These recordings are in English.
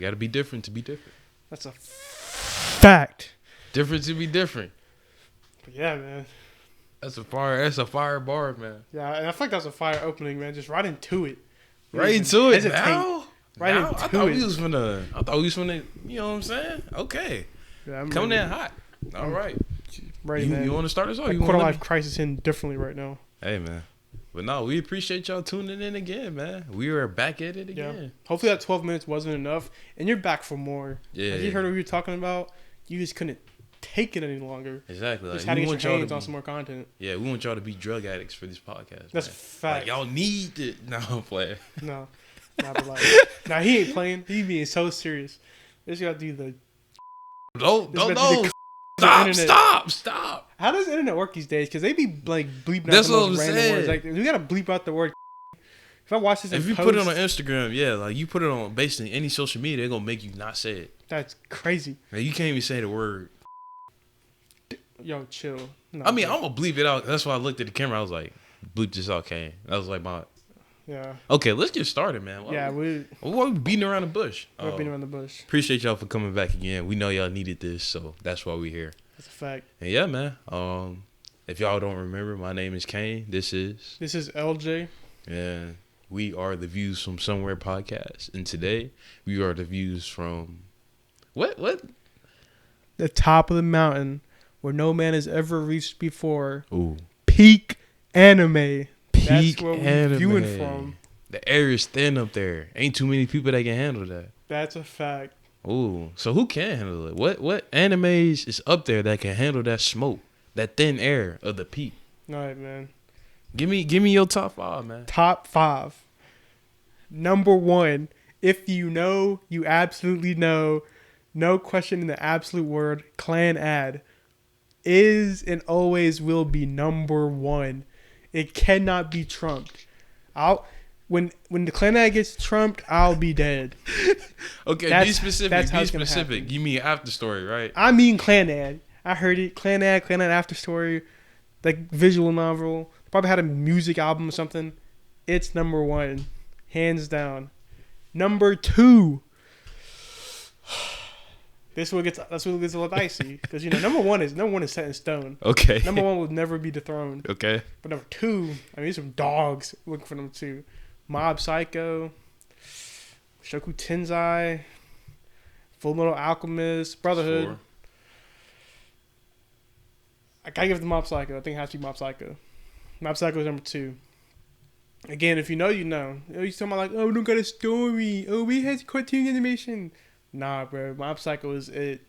You gotta be different to be different. That's a fact. Different to be different. But yeah, man. That's a fire bar, man. Yeah, and I feel like that was a fire opening, man. Just right into it. Right into it hesitate. now? Right now? into I thought it. we was finna, you know what I'm saying? Okay. Yeah, Coming in hot. All right. Ready, man. You want to start us off? Like quarter life crisis hitting differently right now. Hey, man. But no, we appreciate y'all tuning in again, man. We are back at it again. Yeah. Hopefully that 12 minutes wasn't enough, and you're back for more. Yeah. Like you heard what we were talking about. You just couldn't take it any longer. Exactly. Just like, had to get your hands on some more content. Yeah, we want y'all to be drug addicts for this podcast. That's man. fact. Like, y'all need it. No, I'm playing. No. Nah, but like, nah, he ain't playing. He being so serious. They just gotta do the. Don't. Stop. How does the internet work these days? Because they be like bleeping out That's the what most I'm random saying. words. Like we gotta bleep out the word. If I watch this, If you put it on Instagram, yeah, like you put it on basically any social media, they're gonna make you not say it. That's crazy. Like, you can't even say the word. Yo, chill. No, I mean, I'm gonna bleep it out. That's why I looked at the camera. I was like, bleep this out, Kane. That was like my. Yeah. Okay, let's get started, man. Yeah, why we beating around the bush? We're beating around the bush. Appreciate y'all for coming back again. We know y'all needed this, so that's why we're here. That's a fact. And yeah, man. If y'all don't remember, my name is Kane. This is LJ. And we are the Views from Somewhere podcast. And today we are the views from what? The top of the mountain where no man has ever reached before. Ooh. Peak anime. Peak That's where anime. we're viewing from. The air is thin up there. Ain't too many people that can handle that. That's a fact. Ooh. So who can handle it? What animes is up there that can handle that smoke? That thin air of the peak? All right, man. Give me your top 5, man. Top 5. Number 1. If you know, you absolutely know. No question in the absolute word. Clan Ad is and always will be number 1. It cannot be trumped. When the Clan Ad gets trumped, I'll be dead. Okay, be specific. That's Be specific. You mean after story, right? I mean Clan Ad. I heard it. Clan Ad After Story, like visual novel. Probably had a music album or something. It's number 1, hands down. Number 2. That's what gets a little dicey because number one is set in stone. Okay. Number 1 will never be dethroned. Okay. But number 2, I mean, some dogs looking for number 2. Mob Psycho, Shoku Tensei, Full Metal Alchemist, Brotherhood. 4. I gotta give it to Mob Psycho. I think it has to be Mob Psycho. Mob Psycho is number 2. Again, if you know, you know. You're talking about like, oh, we don't got a story. Oh, we had cartoon animation. Nah, bro. Mob Psycho is it.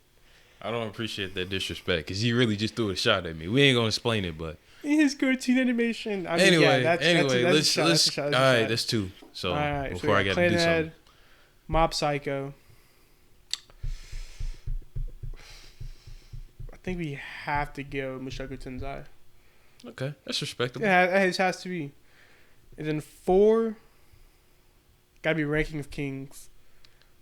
I don't appreciate that disrespect because he really just threw a shot at me. We ain't gonna explain it, but His cartoon animation. I mean, anyway, yeah, let's all right. That's 2. So all right, before I got to do something, Mob Psycho. I think we have to give Mushoku Tensei. okay, that's respectable. Yeah, it has to be. And then 4, gotta be Ranking of Kings.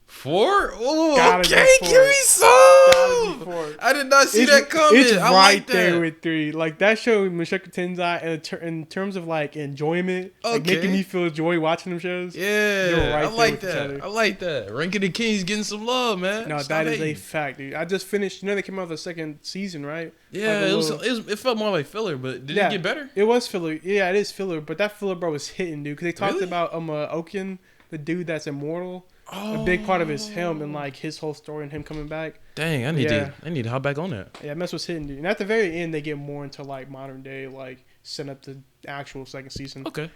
4? Oh, Gotta okay, be 4. give me some. Gotta be 4. I did not see that coming. It's I right like that. there with 3. Like that show, Mushoku Tensei, in terms of like enjoyment, like Okay. making me feel joy watching them shows. Yeah, right I there like with each that. other. I like that. Ranking the Kings getting some love, man. No, Stop that is a hating. fact, dude. I just finished. They came out with the 2nd season, right? Yeah, Like it felt more like filler, but did Yeah. it get better? It was filler. Yeah, it is filler. But that filler, bro, was hitting, dude. Because they talked Really? about Okian, the dude that's immortal. A big part of his him and like his whole story and him coming back. Dang, I need to hop back on that. Yeah, mess was hitting, dude. And at the very end, they get more into like modern day, like set up the actual 2nd season. Okay.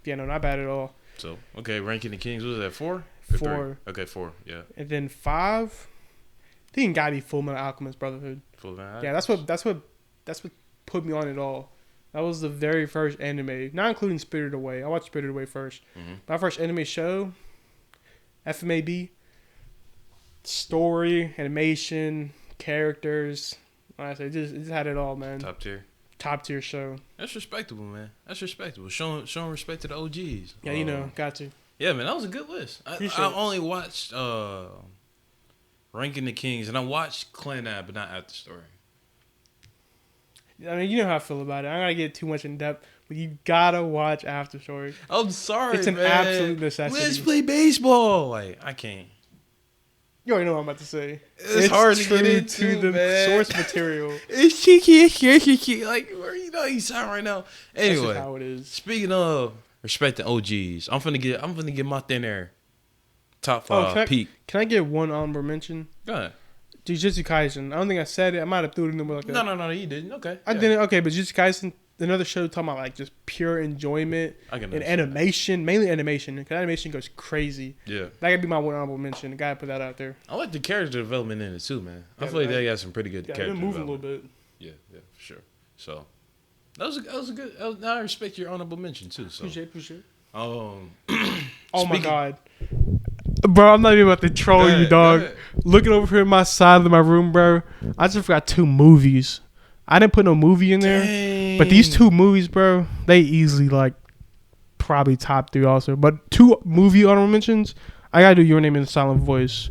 Yeah, no, not bad at all. So, okay, Ranking the Kings, what was that, 4? 4. Okay, 4, yeah. And then 5, I think it gotta be Full Metal Alchemist Brotherhood. Full of Yeah, that's what put me on it all. That was the very first anime, not including Spirited Away. I watched Spirited Away first. Mm-hmm. My first anime show, FMAB, story, animation, characters. Like I said, it just had it all, man. Top tier show. That's respectable, man. That's respectable. Showing respect to the OGs. Yeah, got to. Yeah, man, that was a good list. I only watched Ranking the Kings, and I watched Clan Ad, but not After Story. I mean, you know how I feel about it. I'm not gonna get too much in depth, but you gotta watch After Story. I'm sorry, It's an man. absolute necessity. Let's play baseball. Like, I can't. You already know what I'm about to say. It's hard to get true into, to the man. source material. It's cheeky. Like, where you know you sound right now. That's Anyway, just how it is. speaking of respecting OGs, I'm finna get my thin air top five peak. Can I get one honorable mention? Go ahead. Jujutsu Kaisen. I don't think I said it. I might have threw it in there like No, you didn't. Okay. I didn't. Okay, but Jujutsu Kaisen, another show talking about like just pure enjoyment and animation, mainly animation. Because animation goes crazy. Yeah. That could be my one honorable mention. I gotta put that out there. I like the character development in it too, man. I Yeah, feel like they got some pretty good character they're moving development. a little bit. Yeah, for sure. So that was a good. Now I respect your honorable mention too. So Appreciate. oh my god, bro! I'm not even about to troll you, dog. Looking over here in my side of my room, bro. I just forgot 2 movies. I didn't put no movie in there, but these 2 movies, bro, they easily like probably top 3 also. But 2 movie honorable mentions. I gotta do Your Name in the Silent Voice.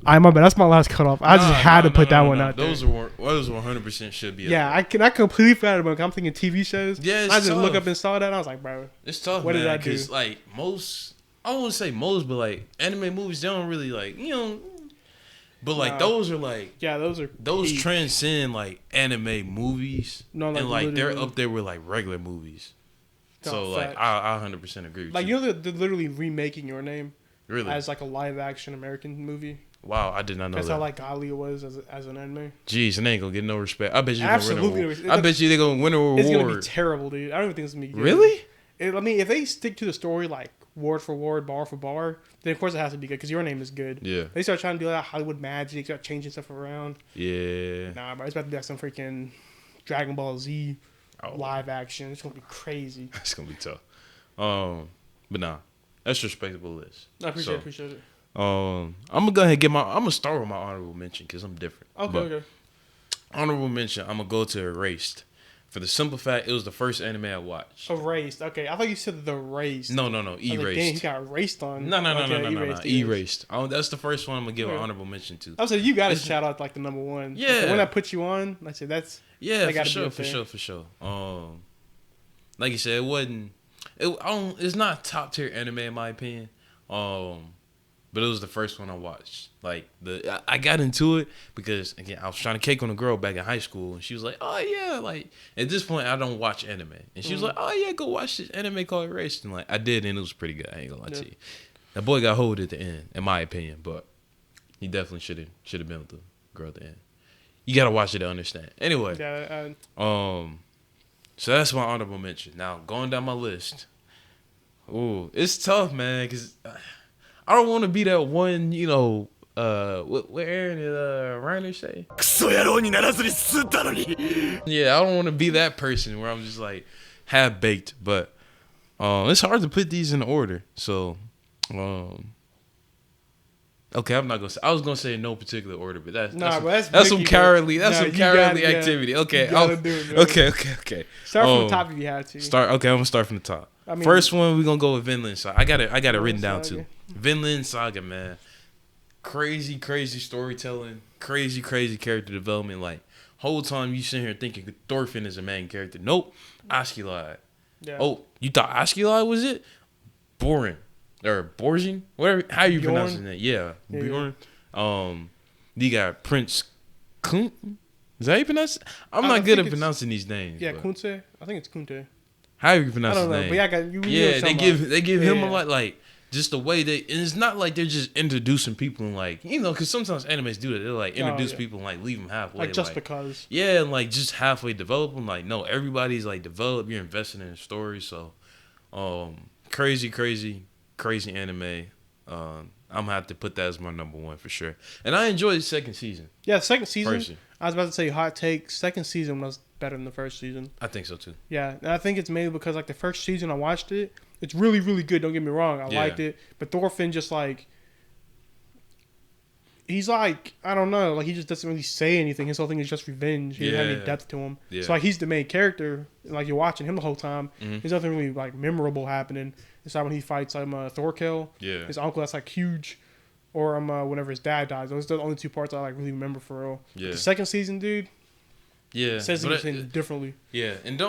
My bad. That's my last cutoff. I just had to put that one out there. Those 100% should be. Yeah, I completely forgot about it. I'm thinking TV shows. Yeah, I just look up and saw that. And I was like, bro, it's tough. What man, did I do? Because like most, I won't say most, but like anime movies, they don't really like But like those are like those transcend like anime movies, no, like, and like they're literally. up there with like regular movies. No, So like I 100% agree with like you. they're literally remaking Your Name Really? as like a live action American movie. Wow, I did not know That's that. how like Galia was as an anime. Jeez, and they ain't gonna get no respect. I bet you Absolutely, I bet you they're gonna win a reward. It's gonna be terrible, dude. I don't even think it's gonna be good. Really? I mean, if they stick to the story like word for word, bar for bar, then of course it has to be good because Your Name is good. Yeah. They start trying to do that Hollywood magic, start changing stuff around. Yeah. Nah, bro, it's about to be like some freaking Dragon Ball Z live action. It's gonna be crazy. It's gonna be tough. But nah, that's a respectable list. I appreciate it. I'm gonna go ahead and I'm gonna start with my honorable mention because I'm different. Okay. Honorable mention, I'm gonna go to Erased. For the simple fact, it was the first anime I watched. Erased. Okay, I thought you said The Race. No. Erased. Like, dang, he got erased on. No. Erased. Erased. That's the first one I'm gonna give an honorable mention to. I was like, you got to shout out like the number one. Yeah. Like, when I put you on, I said that's. Yeah, for sure. Like you said, it wasn't. It's not top tier anime in my opinion. But it was the first one I watched. Like I got into it because again I was trying to cake on a girl back in high school, and she was like, "Oh yeah," like at this point I don't watch anime, and she was like, "Oh yeah, go watch this anime called Erased," and like I did, and it was pretty good. I ain't gonna lie to you. That boy got hold at the end, in my opinion, but he definitely should have been with the girl at the end. You gotta watch it to understand. Anyway, so that's my honorable mention. Now going down my list, it's tough, man, because I don't want to be that one, what Aaron and Reiner say? Yeah, I don't want to be that person where I'm just like half baked, but it's hard to put these in order. So, okay, I'm not gonna say. I was gonna say in no particular order, but that's some cowardly activity. Okay, okay. Start from the top if you have to. I'm gonna start from the top. First one, we're gonna go with Vinland Saga. I got it written down too. Vinland Saga, man. Crazy storytelling. Crazy character development. Like, whole time you sitting here thinking Thorfinn is a main character. Nope. Askeladd. Yeah. Oh, you thought Askeladd was it? Boring. Or Borgin? Whatever. How you pronounce his name? Yeah. Bjorn. You got Prince Kunt. Is that how you pronounce it? I'm not good at pronouncing these names. Yeah, Kunte. I think it's Kunte. How you pronounce his name? But they give him a lot, like, just the way and it's not like they're just introducing people and like, because sometimes animes do that. They're like introduce people and like leave them halfway. Like just because. Yeah, and like just halfway develop them. Like, no, everybody's like developed. You're investing in the story. So, crazy anime. I'm gonna have to put that as my number one for sure. And I enjoyed the second season. Yeah, second season. I was about to say hot take. Second season was better than the first season. I think so too. Yeah, and I think it's mainly because like the first season I watched it. It's really, really good. Don't get me wrong. I liked it. But Thorfinn just like... He's like... I don't know. Like, he just doesn't really say anything. His whole thing is just revenge. He doesn't have any depth to him. Yeah. So, like, he's the main character. And, like, you're watching him the whole time. Mm-hmm. There's nothing really, like, memorable happening. It's like when he fights Thorkel. Yeah. His uncle, that's, like, huge. Or whenever his dad dies. Those are the only 2 parts I, like, really remember for real. Yeah. The second season, dude... Yeah, says anything differently. Yeah, and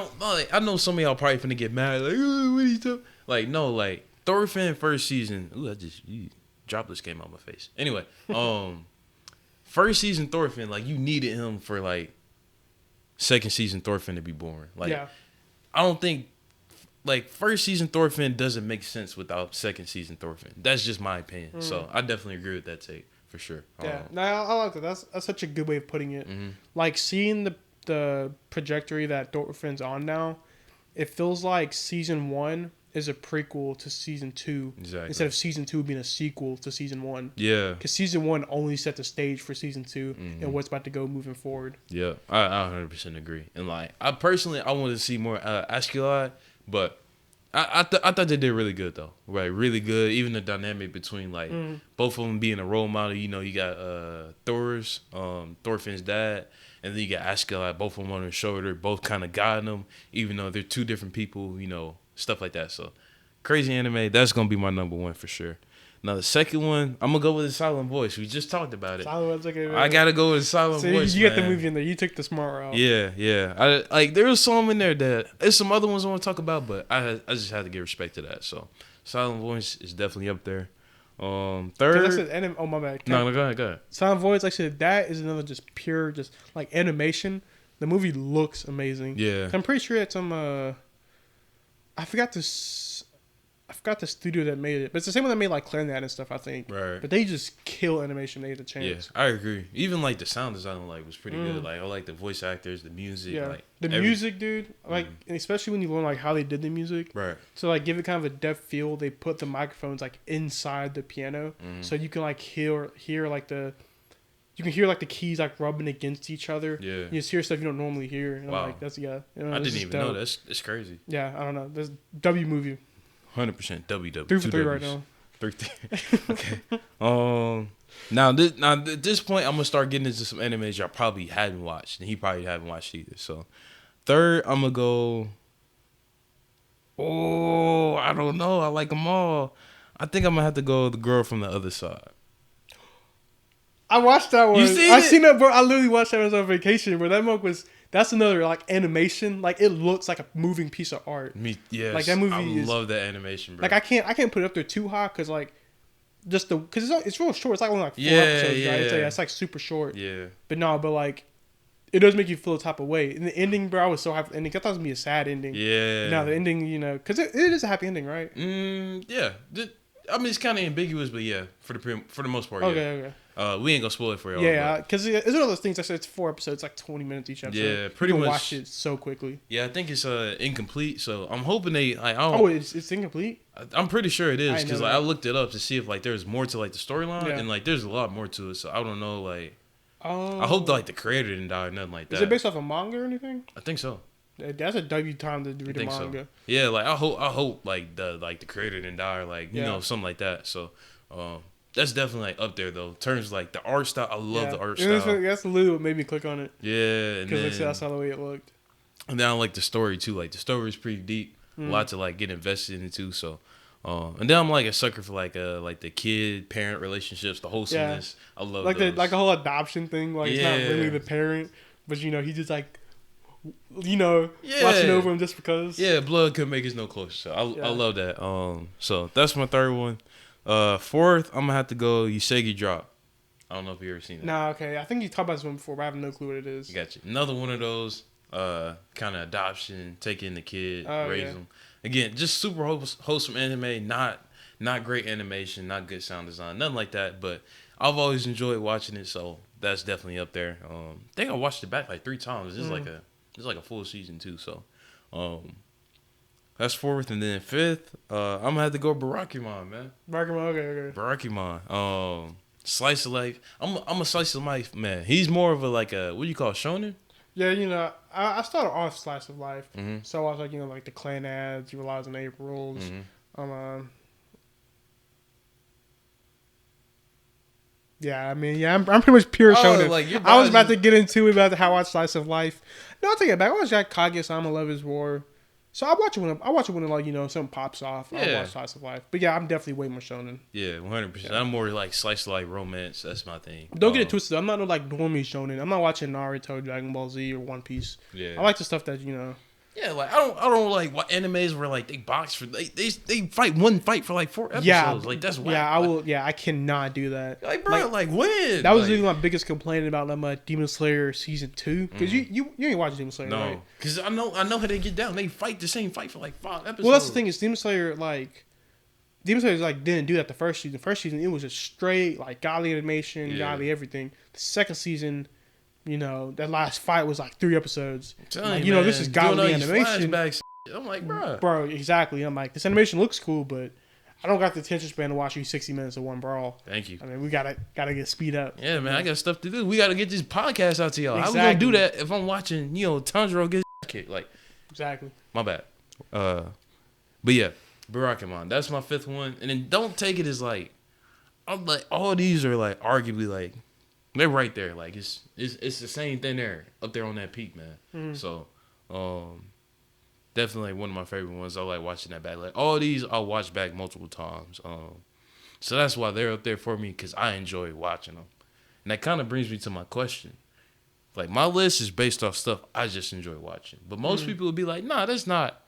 I know some of y'all probably finna get mad. Like, what are you talking? Like, no, like Thorfinn first season. Ooh, droplets came out my face. Anyway, first season Thorfinn, like you needed him for like second season Thorfinn to be born. Like I don't think like first season Thorfinn doesn't make sense without second season Thorfinn. That's just my opinion. So I definitely agree with that take for sure. Yeah, no, I like that. That's such a good way of putting it. Like seeing the trajectory that Thorfinn's on now, it feels like season 1 is a prequel to season 2 instead of season 2 being a sequel to season 1. Yeah, because season 1 only set the stage for season 2 and what's about to go moving forward. Yeah, I 100% agree. And like I personally, I wanted to see more Askeladd, but I thought they did really good though. Right, really good. Even the dynamic between like both of them being a role model. You know, you got Thorfinn's dad, and then you got Askeladd, both of them on his shoulder, both kind of guiding him, even though they're two different people. You know, stuff like that. So crazy anime. That's gonna be my number 1 for sure. Now the second one, I'm gonna go with the Silent Voice. We just talked about it. Silent Voice, okay, man. I gotta go with the Silent Voice. You got the movie in there. You took the smart route. Yeah. I like there was some in there that there's some other ones I want to talk about, but I just had to give respect to that. So Silent Voice is definitely up there. Third. Oh my bad. No, go ahead. Silent Voice, like I said, that is another just pure, just like animation. The movie looks amazing. Yeah. I'm pretty sure it's I forgot the studio that made it, but it's the same one that made like Clannad and stuff, I think. Right. But they just kill animation. They had a chance. Yeah, I agree. Even like the sound design like was pretty good. Like I like the voice actors, the music. Yeah. Like the music, dude. Like especially when you learn like how they did the music. Right. So like give it kind of a depth feel. They put the microphones like inside the piano, so you can like hear like you can hear like the keys like rubbing against each other. Yeah. You just hear stuff you don't normally hear. And wow. I'm like, that's I didn't even know. That's crazy. Yeah, I don't know. This W movie. 100% WW. 3 for 3 right now. 3. Okay. Now at this point, I'm gonna start getting into some animes y'all probably hadn't watched, and he probably haven't watched either. So, third, I'm gonna go. Oh, I don't know. I like them all. I think I'm gonna have to go The Girl from the Other Side. I watched that one. You seen it? Seen that, bro. I literally watched that when I was on vacation. Where that mug was. That's another like animation. Like it looks like a moving piece of art. Yes. Like that movie. I love that animation, bro. Like I can't put it up there too high because like just because it's real short. It's like only like 4 episodes. Yeah. Right? It's like super short. Yeah. But like it does make you feel a type of way. In the ending, bro, I was so happy. The ending. I thought it was gonna be a sad ending. Yeah. No, the ending, because it is a happy ending, right? Yeah. I mean, it's kind of ambiguous, but yeah, for the most part. Okay. We ain't gonna spoil it for y'all. Yeah, because it's one of those things. I said it's 4 episodes, like 20 minutes each episode. Yeah, pretty much. Watch it so quickly. Yeah, I think it's incomplete. So I'm hoping they like. It's incomplete. I'm pretty sure it is because like I looked it up to see if like there's more to like the storyline and like there's a lot more to it. So I don't know like. I hope like the creator didn't die or nothing like that. Is it based off a manga or anything? I think so. That's a W time to read a manga. So. Yeah, like I hope like the creator didn't die or like you know something like that. So that's definitely like up there though. In terms of, like the art style, I love the art style. That's literally what made me click on it. Yeah, because that's how the way it looked. And then I like the story too. Like the story is pretty deep, a lot to like get invested into. So. And then I'm like a sucker for like the kid parent relationships, the wholesomeness. I love like those. the whole adoption thing. Like it's not really the parent, but he just like watching over him just because. Yeah, blood could make us no closer. So I love that. So that's my third one. Fourth, I'm gonna have to go Usagi Drop. I don't know if you ever seen that. Nah, okay. I think you talked about this one before, but I have no clue what it is. Gotcha. Another one of those kind of adoption, taking the kid, raise them. Again, just super wholesome anime. Not great animation, not good sound design, nothing like that. But I've always enjoyed watching it, so that's definitely up there. I think I watched it back like 3 times. It's like a full season too. So that's fourth, and then fifth, I'm gonna have to go Barakamon, man. Barakamon, okay. Barakamon, slice of life. I'm a slice of life man. He's more of a like a what do you call shonen? Yeah, I started off slice of life, so I was like like the Clannad, you realize on April's, Yeah, I mean, I'm pretty much pure shonen. Like I was about to get into it about how I watch slice of life. No, I'll take it back. I watch like Kaguya-sama Love Is War. So I watch it when like something pops off. I watch slice of life. But yeah, I'm definitely way more shonen. Yeah, 100%. I'm more like slice of life romance. That's my thing. Don't get it twisted. I'm not no like normie shonen. I'm not watching Naruto, Dragon Ball Z, or One Piece. Yeah, I like the stuff that Yeah, like I don't like what animes where like they box for they fight one fight for like 4 episodes. Yeah, Like that's whack. yeah, I will. Yeah, I cannot do that. Like bro, like when that was like, even my biggest complaint about Demon Slayer season 2 because you ain't watching Demon Slayer, no, right? because I know how they get down. They fight the same fight for like 5 episodes. Well, that's the thing is Demon Slayer didn't do that the first season. First season it was just straight like godly animation, godly everything. The second season, that last fight was like 3 episodes. Like, you, man, this is godly animation. I'm like, bro, exactly. I'm like, this animation looks cool, but I don't got the attention span to watch you 60 minutes of one brawl. Thank you. I mean, we gotta get speed up. Yeah, man, I got stuff to do. We gotta get this podcast out to y'all. Exactly. How we gonna do that if I'm watching, Tanjiro get kicked? Like, exactly. My bad. But yeah, Barakamon. That's my 5th one. And then don't take it as like, I'm like all these are like arguably like they're right there. Like it's the same thing there up there on that peak, man. Mm-hmm. So, definitely one of my favorite ones. I like watching that back. Like all these, I'll watch back multiple times. So that's why they're up there for me because I enjoy watching them. And that kind of brings me to my question. Like my list is based off stuff I just enjoy watching, but most people will be like, "Nah, that's not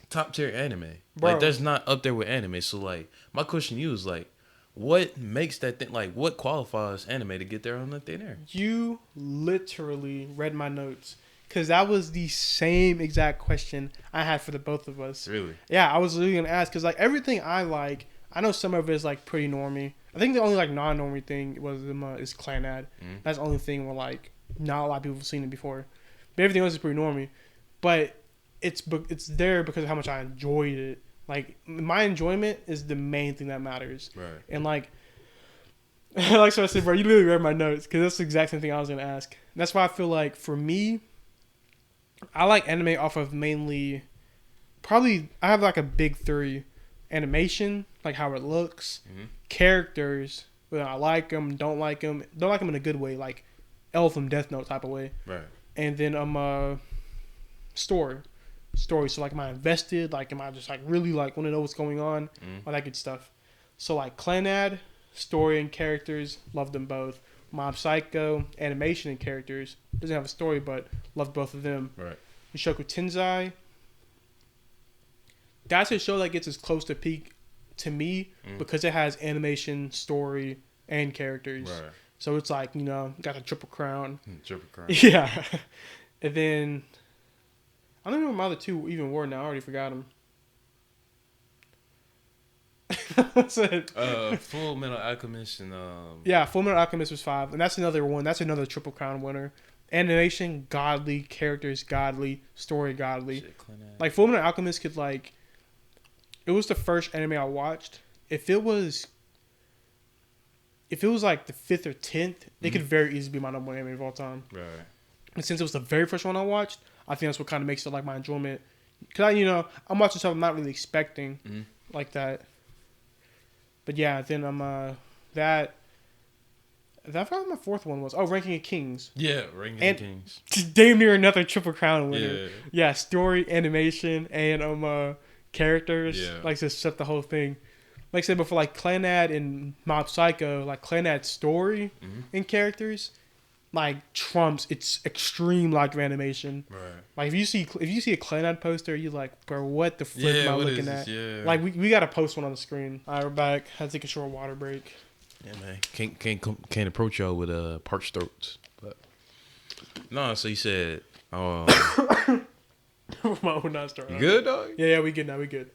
top tier anime. Bro. Like that's not up there with anime." So like, my question to you is like, what makes that thing? Like, what qualifies anime to get there on that thing there? You literally read my notes. Because that was the same exact question I had for the both of us. Really? Yeah, I was literally going to ask. Because, like, everything I like, I know some of it is, like, pretty normie. I think the only, like, non-normie thing is Clan Ad. Mm-hmm. That's the only thing where, like, not a lot of people have seen it before. But everything else is pretty normie. But it's there because of how much I enjoyed it. Like, my enjoyment is the main thing that matters. Right. And, like I said, bro, you literally read my notes. Because that's the exact same thing I was going to ask. And that's why I feel like, for me, I like anime off of mainly, probably, I have like a big 3. Animation, like how it looks. Characters, whether I like them, don't like them in a good way, like L from Death Note type of way. Right. And then story. So like, am I invested? Like, am I just like really like want to know what's going on? All that good stuff. So like Clanad, story and characters, love them both. Mob Psycho, animation and characters. Doesn't have a story, but loved both of them. Right. Mushoku Tensei. That's a show that gets as close to peak to me because it has animation, story, and characters. Right. So it's like, got a triple crown. Triple crown. Yeah. And then, I don't know what my other 2 even were now. I already forgot them. That's it. Full Metal Alchemist and Yeah, Full Metal Alchemist was 5, and that's another one. That's another triple crown winner. Animation, godly. Characters, godly. Story, godly. Like Full Metal Alchemist could like. It was the first anime I watched. If it was like the 5th or 10th, it could very easily be my number 1 anime of all time. Right. And since it was the very first one I watched, I think that's what kind of makes it like my enjoyment. Cause I'm watching stuff I'm not really expecting like that. But yeah, then that probably my 4th one was Ranking of Kings. Yeah, Ranking of Kings. Damn near another triple crown winner. Yeah. Yeah, story, animation, and characters. Yeah. Like just set the whole thing. Like I said before, like Clanad and Mob Psycho, like Clanad's story and characters, like trumps its extreme like animation. Right. Like if you see a Clanad poster, you're like, bro, what the flip am I looking at? Yeah. Like we got to post one on the screen. All right, we're back. Had to take a short water break. Yeah, man. Can't approach y'all with parched throats. But no, so you said My own not starting. You good, dog? Yeah, we good now. We good.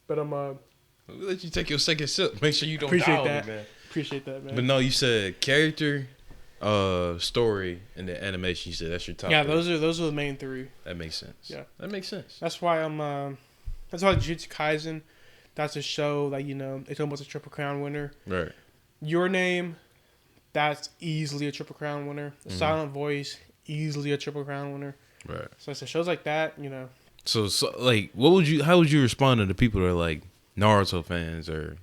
But we'll let you take your second sip. Make sure you don't appreciate die that. on me, man. Appreciate that, man. But no, you said character, story, and the animation. You said that's your top. Yeah, 3. those are the main 3. That makes sense. Yeah, that makes sense. That's why that's why Jujutsu Kaisen. That's a show that it's almost a triple crown winner. Right. Your Name, that's easily a triple crown winner. Silent Voice, easily a triple crown winner. Right. So it's shows like that, So like, how would you respond to the people that are like Naruto fans or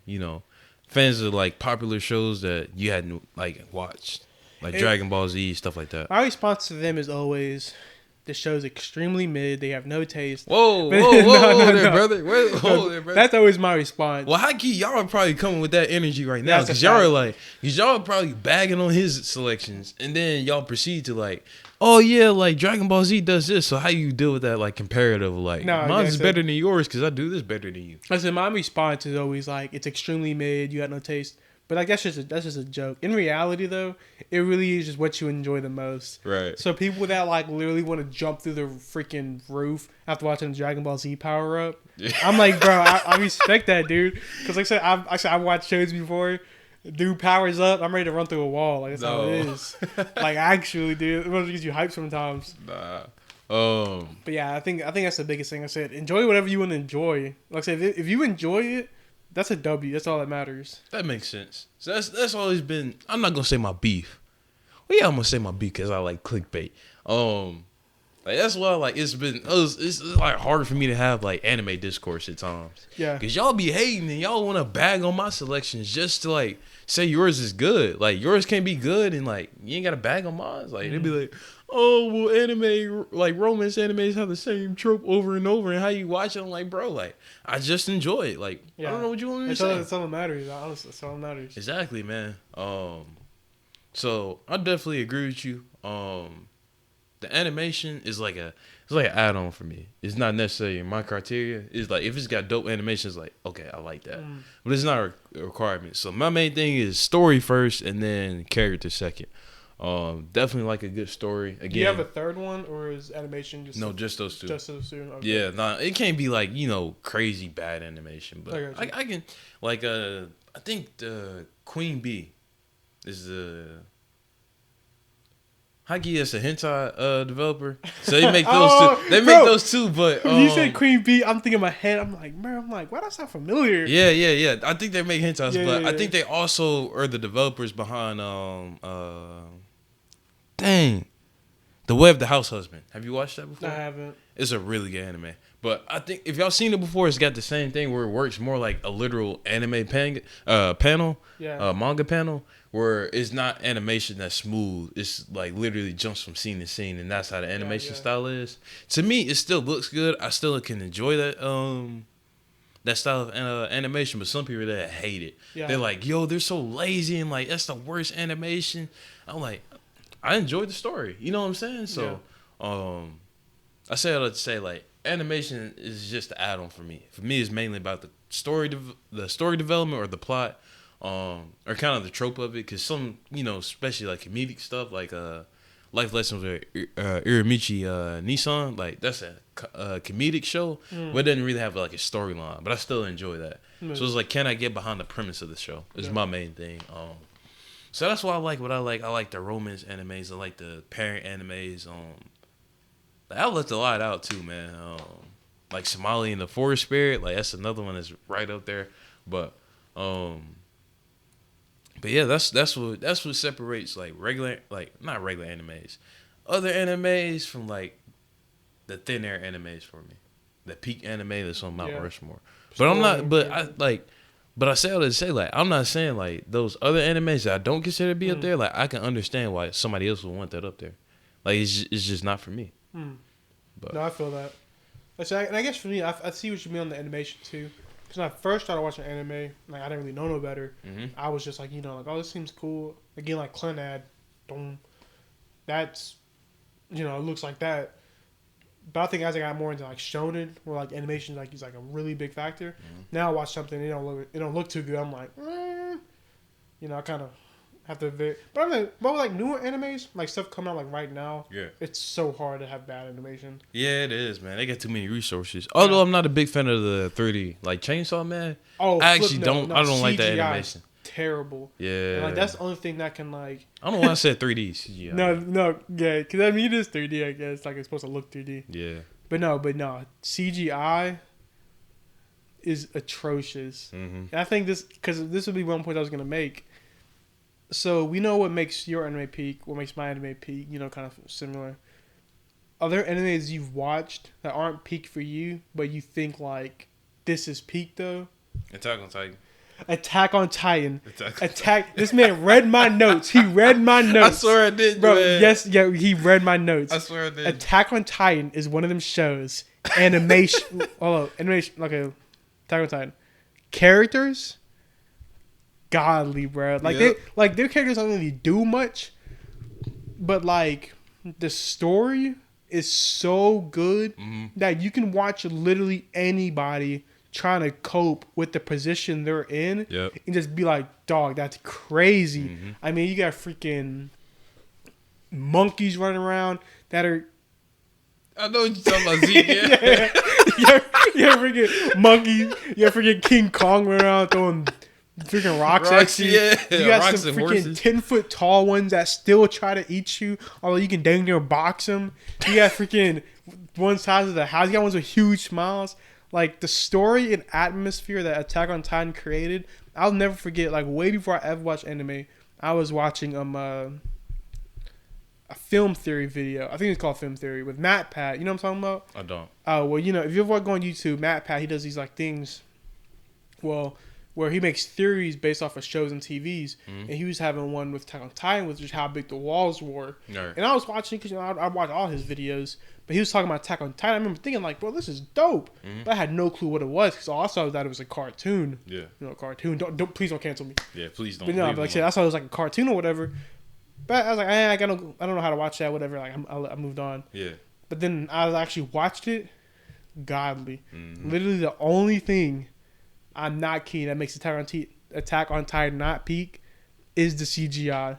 fans of like popular shows that you hadn't like watched, like Dragon Ball Z, stuff like that? My response to them is always, the show's extremely mid. They have no taste. Whoa, But- whoa, there, brother. Whoa, there, brother. That's always my response. Well, how key y'all are probably coming with that energy right now? That's a Because y'all are fact. like, because y'all are probably bagging on his selections, and then y'all proceed to like, oh yeah, like Dragon Ball Z does this. So how you deal with that like comparative? Like, No, mine yeah, is so- better than yours because I do this better than you. I said my response is always like it's extremely mid. You got no taste. But like that's just a joke. In reality, though, it really is just what you enjoy the most. Right. So people that like literally want to jump through the freaking roof after watching the Dragon Ball Z power up, I'm like, bro, I respect that, dude. Because like I said, I've watched shows before. Dude powers up, I'm ready to run through a wall. Like that's how it is. Like actually, dude, it must get you hyped sometimes. Nah. But yeah, I think that's the biggest thing. I said, enjoy whatever you want to enjoy. Like I said, if you enjoy it, that's a W. That's all that matters. That makes sense. So that's always been. I'm not gonna say my beef. Well, yeah, I'm gonna say my beef because I like clickbait. Like that's why like it's like hard for me to have like anime discourse at times. Yeah. Cause y'all be hating and y'all want to bag on my selections just to like say yours is good. Like yours can't be good and like you ain't got to bag on mine. Like they be like, oh well, anime like romance animes have the same trope over and over, and how you watch it, I'm like, bro, like I just enjoy it. Like I don't know what you want me to say. That's all that matters. Honestly, that's all that matters. Exactly, man. So I definitely agree with you. The animation is like an add-on for me. It's not necessarily my criteria. It's like if it's got dope animation, it's like okay, I like that, but it's not a requirement. So my main thing is story first, and then character second. Definitely like a good story. Again, Do you have a third one, or is animation just just those two. Just those two. Okay. Yeah, nah, it can't be like crazy bad animation, but I got you. I can like I think the Queen Bee is the. Haki is a hentai developer, so they make those two. They make those two, but when you say Queen Bee, I'm thinking in my head. I'm like, why does that sound familiar? Yeah. I think they make hentais, but Yeah. I think they also are the developers behind dang, The Way of the House Husband. Have you watched that before? I haven't. It's a really good anime. But I think if y'all seen it before, it's got the same thing where it works more like a literal anime panel, manga panel, where it's not animation that's smooth. It's like literally jumps from scene to scene, and that's how the animation style is. To me, it still looks good. I still can enjoy that style of animation, but some people that hate it. Yeah. They're like, yo, they're so lazy, and like that's the worst animation. I'm like, I enjoyed the story. You know what I'm saying? So, I say all that to say like animation is just an add-on for me. For me, it's mainly about the story development or the plot, or kind of the trope of it. Because some, especially like comedic stuff, like Life Lessons with Irimichi Nissan, like that's a comedic show, but it doesn't really have like a storyline. But I still enjoy that. So it's like, can I get behind the premise of the show? Is my main thing. So that's why I like what I like. I like the romance animes. I like the parent animes. I left a lot out too, man. Like Somali and the Forest Spirit, like that's another one that's right up there. But yeah, that's what separates like regular, like not regular animes, other animes from like the thin air animes for me, the peak anime that's on Mount Rushmore. But I'm not. But I like. But I say all that to say, like, I'm not saying like those other animes that I don't consider to be up there. Like, I can understand why somebody else would want that up there. Like, it's just not for me. But. No, I feel that. And I guess for me, I see what you mean on the animation too. Because when I first started watching anime, like I didn't really know no better. I was just like, like, oh, this seems cool. Again, like Clenad, that's, it looks like that. But I think as I got more into like shonen, where like animation like is like a really big factor. Now I watch something, it don't look too good. I'm like, I kind of have to. But I mean, but with like newer animes, like stuff coming out like right now, it's so hard to have bad animation. Yeah, it is, man. They got too many resources. Although I'm not a big fan of the 3D, like Chainsaw Man. Oh, I actually don't. I don't like that animation. Terrible. Yeah. And like that's the only thing that can like. I don't know why I said 3D CGI. No, yeah, because I mean it is 3D. I guess like it's supposed to look 3D. Yeah. But no, CGI is atrocious. And I think because this would be one point I was gonna make. So we know what makes your anime peak, what makes my anime peak. Kind of similar. Are there animes you've watched that aren't peak for you, but you think like this is peak though? Attack on Titan. Attack on Titan. Attack. This man read my notes. He read my notes. I swear I did, bro. man. Yes, yeah. He read my notes. I swear I did. Attack on Titan is one of them shows. Animation. Animation. Okay. Attack on Titan. Characters. Godly, bro. Like their characters don't really do much, but like the story is so good that you can watch literally anybody trying to cope with the position they're in and just be like, dog, that's crazy. I mean, you got freaking monkeys running around that are. I know what you're talking about, Zeke. Yeah, freaking monkeys. You got freaking King Kong running around throwing freaking rocks at you. Yeah. You got Rocks some and freaking 10-foot tall ones that still try to eat you, although you can dang near box them. You got freaking one side of the house. You got ones with huge smiles. Like the story and atmosphere that Attack on Titan created, I'll never forget. Like way before I ever watched anime, I was watching a film theory video. I think it's called Film Theory with Matt Pat. You know what I'm talking about? I don't. Oh well, you know, if you ever go on YouTube, Matt Pat, he does these like things. Well, where he makes theories based off of shows and TVs, and he was having one with Attack on Titan, which is how big the walls were. Right. And I was watching because I watch all his videos, but he was talking about Attack on Titan. I remember thinking like, bro, this is dope, but I had no clue what it was because all I saw was that it was a cartoon. Yeah, you know, a cartoon. Don't please don't cancel me. Yeah, please don't. But no, but like I said, I saw it was like a cartoon or whatever. But I was like, I don't know how to watch that, whatever. Like I moved on. Yeah. But then I actually watched it. Godly, literally the only thing I'm not keen that makes Attack on Titan not peak is the CGI.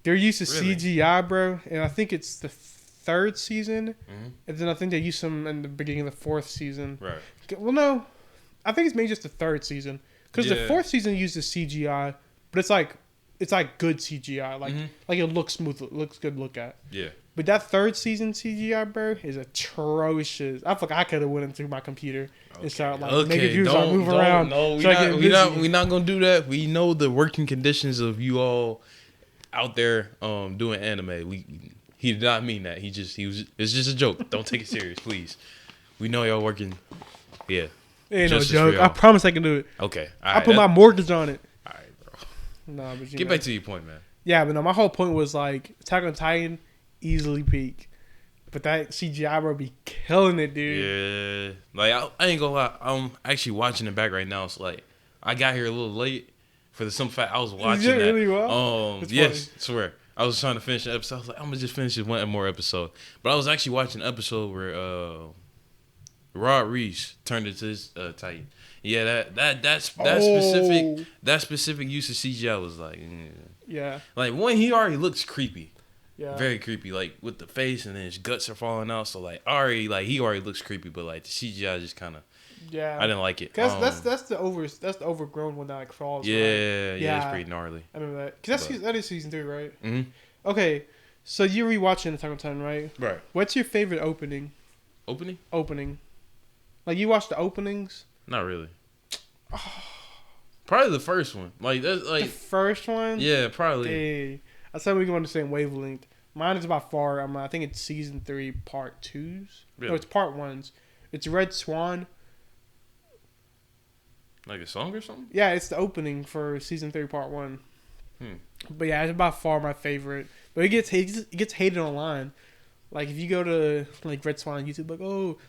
They're used to CGI, bro, and I think it's the third season, and then I think they used some in the beginning of the fourth season. Right. Well, no, I think it's maybe just the third season because the fourth season uses CGI, but it's like good CGI, like it looks smooth, it looks good to look at. Yeah. But that third season CGI, bro, is atrocious. I feel like I could have went into my computer and started making views move around. No, we're not gonna do that. We know the working conditions of you all out there doing anime. He did not mean that. It's just a joke. Don't take it serious, please. We know y'all working. Yeah. It ain't no joke. I promise I can do it. Okay. I put my mortgage on it. All right, bro. Nah, but get back to your point, man. Yeah, but no, my whole point was like Attack on Titan easily peak, but that CGI bro be killing it, dude. Yeah, like I ain't gonna lie, I'm actually watching it back right now. So like, I got here a little late for the simple fact I was watching that. Really well? Yes, I swear. I was trying to finish the episode. I was like, I'm gonna just finish this one more episode. But I was actually watching an episode where Rod Reese turned into his Titan. Yeah, that specific use of CGI was like, yeah. Like when he already looks creepy. Yeah. Very creepy, like with the face and then his guts are falling out. So like he already looks creepy, but like the CGI just kind of, I didn't like it. That's the overgrown one that like crawls. Yeah, right? Yeah, it's pretty gnarly. I remember that. Cause that is season 3, right? Mm-hmm. Okay, so you're rewatching Attack on Titan, right? Right. What's your favorite opening? Opening. Like you watch the openings? Not really. Probably the first one. Like that's like the first one. Yeah, probably. Hey. I said we go on the same wavelength. Mine is about far. I think it's season 3, part 2s. Really? No, it's part 1s. It's Red Swan. Like a song or something? Yeah, it's the opening for season 3, part 1. But yeah, it's about far my favorite. But it gets hated online. Like if you go to like Red Swan on YouTube, like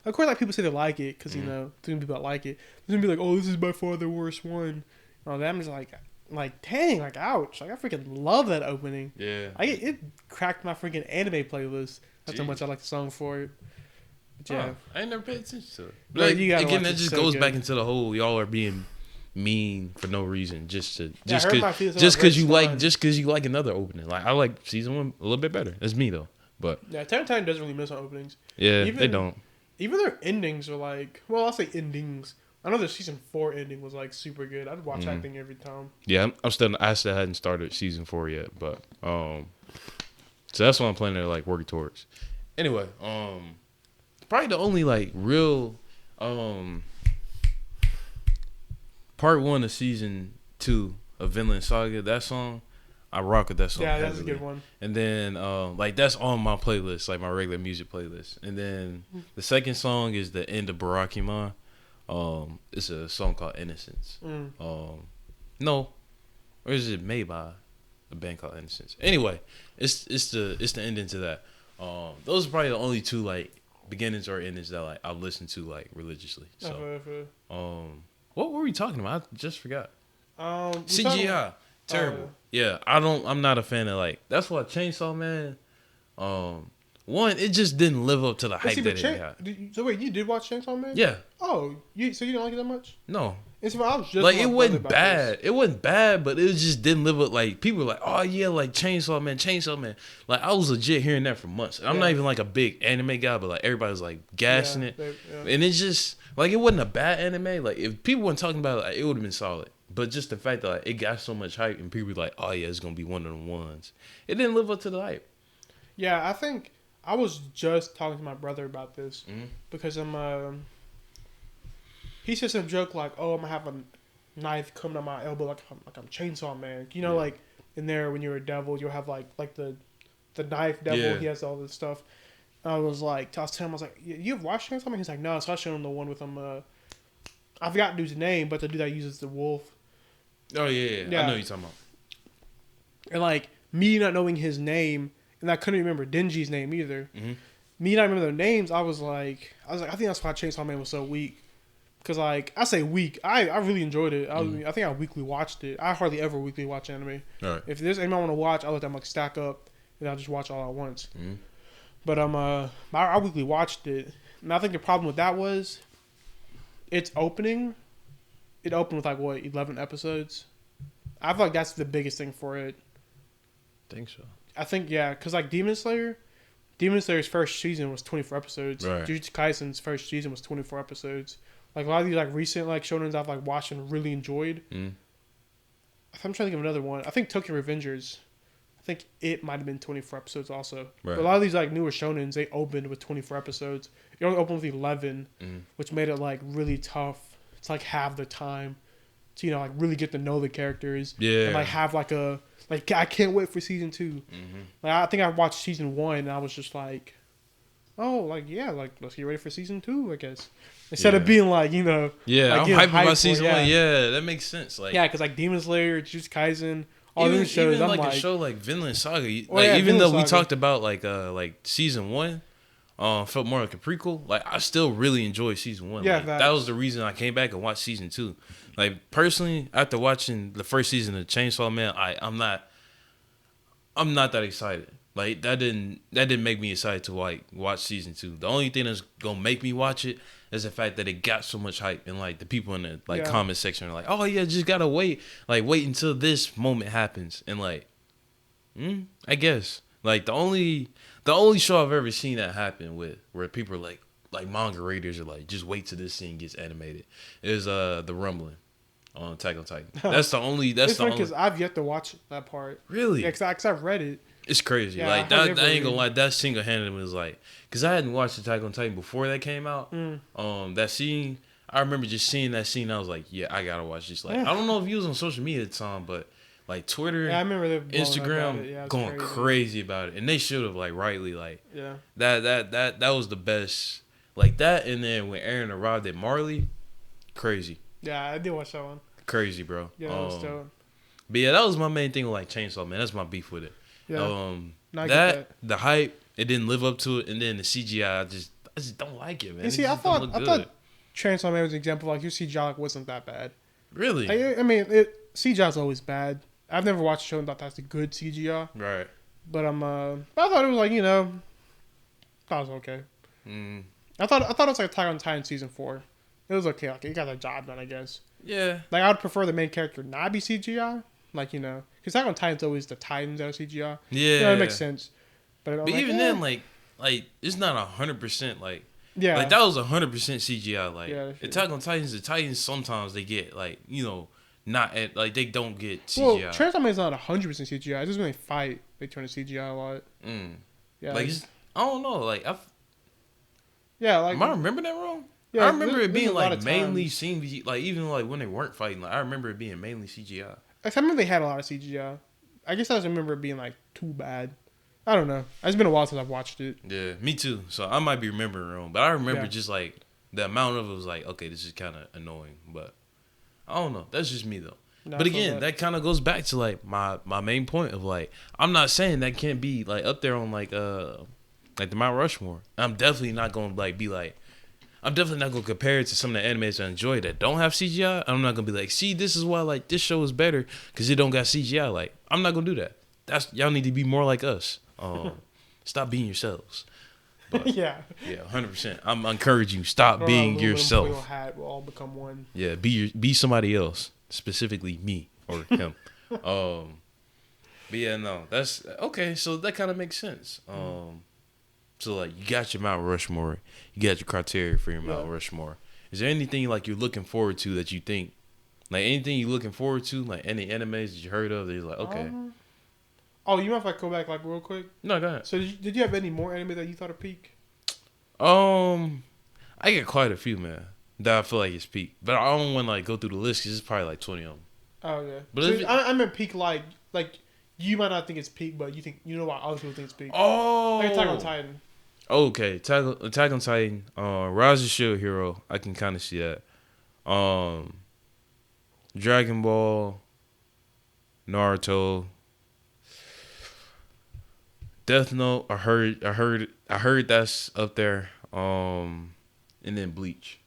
of course like people say they like it because you know there's gonna be people that like it. There's gonna be like this is by far the worst one. And I'm just like dang, like ouch, like I freaking love that opening. Yeah, it cracked my freaking anime playlist. That's how much I like the song for it. But yeah, I ain't never paid attention to it. But like, again, that just goes back into the whole y'all are being mean for no reason, just because you like another opening. Like I like season 1 a little bit better. That's me though. But yeah, Attack on Titan doesn't really miss on openings. Yeah, they don't. Even their endings are like, well, I'll say endings. I know the season 4 ending was like super good. I'd watch that thing every time. Yeah, I still hadn't started season 4 yet, but so that's what I'm planning to like work towards. Anyway, probably the only like real part 1 of season 2 of Vinland Saga, that song, I rock with that song. Yeah, that's a good one. And then like that's on my playlist, like my regular music playlist. And then the second song is the end of Barakiman. It's a song called Innocence. No, or is it made by a band called Innocence? Anyway, it's the ending to that. Those are probably the only two like beginnings or endings that like I listen to like religiously. So, what were we talking about? I just forgot. CGI, terrible. Yeah, I'm not a fan of like. That's why Chainsaw Man. One, it just didn't live up to the hype that it had. So wait, you did watch Chainsaw Man? Yeah. Oh, so you didn't like it that much? No. It's I was just like it wasn't bad. It wasn't bad, but it just didn't live up. Like people were like, "Oh yeah, like Chainsaw Man." Like I was legit hearing that for months. I'm not even like a big anime guy, but like everybody was like gassing it, and it's just like it wasn't a bad anime. Like if people weren't talking about it, like, it would have been solid. But just the fact that like, it got so much hype and people were like, "Oh yeah, it's gonna be one of the ones." It didn't live up to the hype. Yeah, I think I was just talking to my brother about this because he said some joke like, "Oh, I'm gonna have a knife coming on my elbow like I'm Chainsaw Man." You know, like in there when you're a devil, you'll have like the knife devil. Yeah. He has all this stuff. I was like, I was telling him, I was like, "You have watched Chainsaw Man?" He's like, "No." So I showed him the one with him. I forgot the dude's name, but the dude that uses the wolf. Oh yeah. I know what you're talking about. And like me not knowing his name, and I couldn't remember Denji's name either. Me not remember their names. I was like, I think that's why Chainsaw Man was so weak. Cause like I say weak, I really enjoyed it. I think I weekly watched it. I hardly ever weekly watch anime. Right. If there's anime I want to watch, I let them like stack up, and I'll just watch all at once. But I weekly watched it, and I think the problem with that was, its opening. It opened with like what 11 episodes. I feel like that's the biggest thing for it. Think so. I think cause like Demon Slayer's first season was 24 episodes. Right. Jujutsu Kaisen's first season was 24 episodes. Like a lot of these like recent like shonens I've like watched and really enjoyed. I'm trying to think of another one. I think Tokyo Revengers. I think it might have been 24 episodes also. Right. But a lot of these like newer shonens, they opened with 24 episodes. It only opened with 11, which made it like really tough to like have the time to like really get to know the characters. Yeah. And like have like a like I can't wait for season 2. Like I think I watched season 1 and I was just like, oh, like yeah, like let's get ready for season 2, I guess. Instead of being like, like I'm hyped about season 1. Yeah, that makes sense. Like because like Demon Slayer, Jujutsu Kaisen, all these shows. Even I'm like a show like Vinland Saga, even though we talked about like season 1, felt more like a prequel. Like I still really enjoyed season 1. Yeah, like, that was the reason I came back and watched season 2. Like personally, after watching the first season of Chainsaw Man, I'm not that excited. Like that didn't make me excited to like watch season 2. The only thing that's gonna make me watch it is the fact that it got so much hype and like the people in the like comment section are like, oh yeah, just gotta wait until this moment happens. And like, I guess like the only show I've ever seen that happen with where people are like manga readers are like, just wait till this scene gets animated is the Rumbling on Attack on Titan. That's the only. That's the only. Because I've yet to watch that part. Really? Yeah, because I've read it. It's crazy. Yeah, like that. I ain't gonna lie. That single handedly was like, because I hadn't watched Attack on Titan before that came out. That scene, I remember just seeing that scene. I was like, yeah, I gotta watch this. Like, I don't know if you was on social media at the time, but like Twitter, I remember Instagram, going crazy about it, and they should have like rightly like, that was the best. Like that, and then when Aaron arrived at Marley, crazy. Yeah, I did watch that one. Crazy, bro. Yeah, that was dope. But yeah, that was my main thing with like Chainsaw Man. That's my beef with it. Yeah. That the hype, it didn't live up to it, and then the CGI, I just don't like it, man. You see, I thought Chainsaw Man was an example like your CGI wasn't that bad. Really? I mean, CGI is always bad. I've never watched a show and thought that's a good CGI. Right. But I thought it was like thought it was okay. I thought it was like Attack on Titan season 4. It was okay. Like it got the job done, I guess. Yeah. Like I would prefer the main character not be CGI. Like because Attack on Titan's always the Titans that are CGI. Yeah. It makes sense. But even then, like it's not 100%. Like like that was 100% CGI. Like Attack on Titans, the Titans sometimes they get like not at like they don't get CGI. Well, Transformers is not 100% CGI. It's just when they fight, they turn to CGI a lot. Yeah. Like I don't know. Like like am I remembering that wrong? Yeah, I remember it being like mainly CGI. Like even like when they weren't fighting, like I remember it being mainly CGI. I remember they had a lot of CGI. I guess I just remember it being like too bad. I don't know. It's been a while since I've watched it. Yeah, me too. So I might be remembering wrong, but I remember just like the amount of it was like, okay, this is kind of annoying, but I don't know. That's just me though. But again, that kind of goes back to like my main point of like, I'm not saying that can't be like up there on like the Mount Rushmore. I'm definitely not gonna I'm definitely not gonna compare it to some of the animes I enjoy that don't have CGI. I'm not gonna be like, see, this is why like this show is better because it don't got CGI. Like, I'm not gonna do that. Y'all need to be more like us. Stop being yourselves. But, yeah, 100%. I'm encouraging you. Stop being yourself. Hat will all become one. Yeah, be somebody else, specifically me or him. But yeah, no, that's okay. So that kind of makes sense. So like you got your Mount Rushmore, you got your criteria for your Mount Rushmore. Is there anything like you're looking forward to that you think, like anything you're looking forward to, like any animes that you heard of that you're like, okay. Oh, you mind if I go back like real quick? No, go ahead. So did you have any more anime that you thought are peak? I get quite a few, man, that I feel like it's peak. But I don't want to like go through the list because it's probably like 20 of them. Oh yeah. But so I meant peak like you might not think it's peak, but you know why other people think it's peak. Oh, like Attack on Titan. Okay, Attack on Titan, Rise of Shield Hero. I can kind of see that. Dragon Ball, Naruto, Death Note. I heard that's up there. And then Bleach.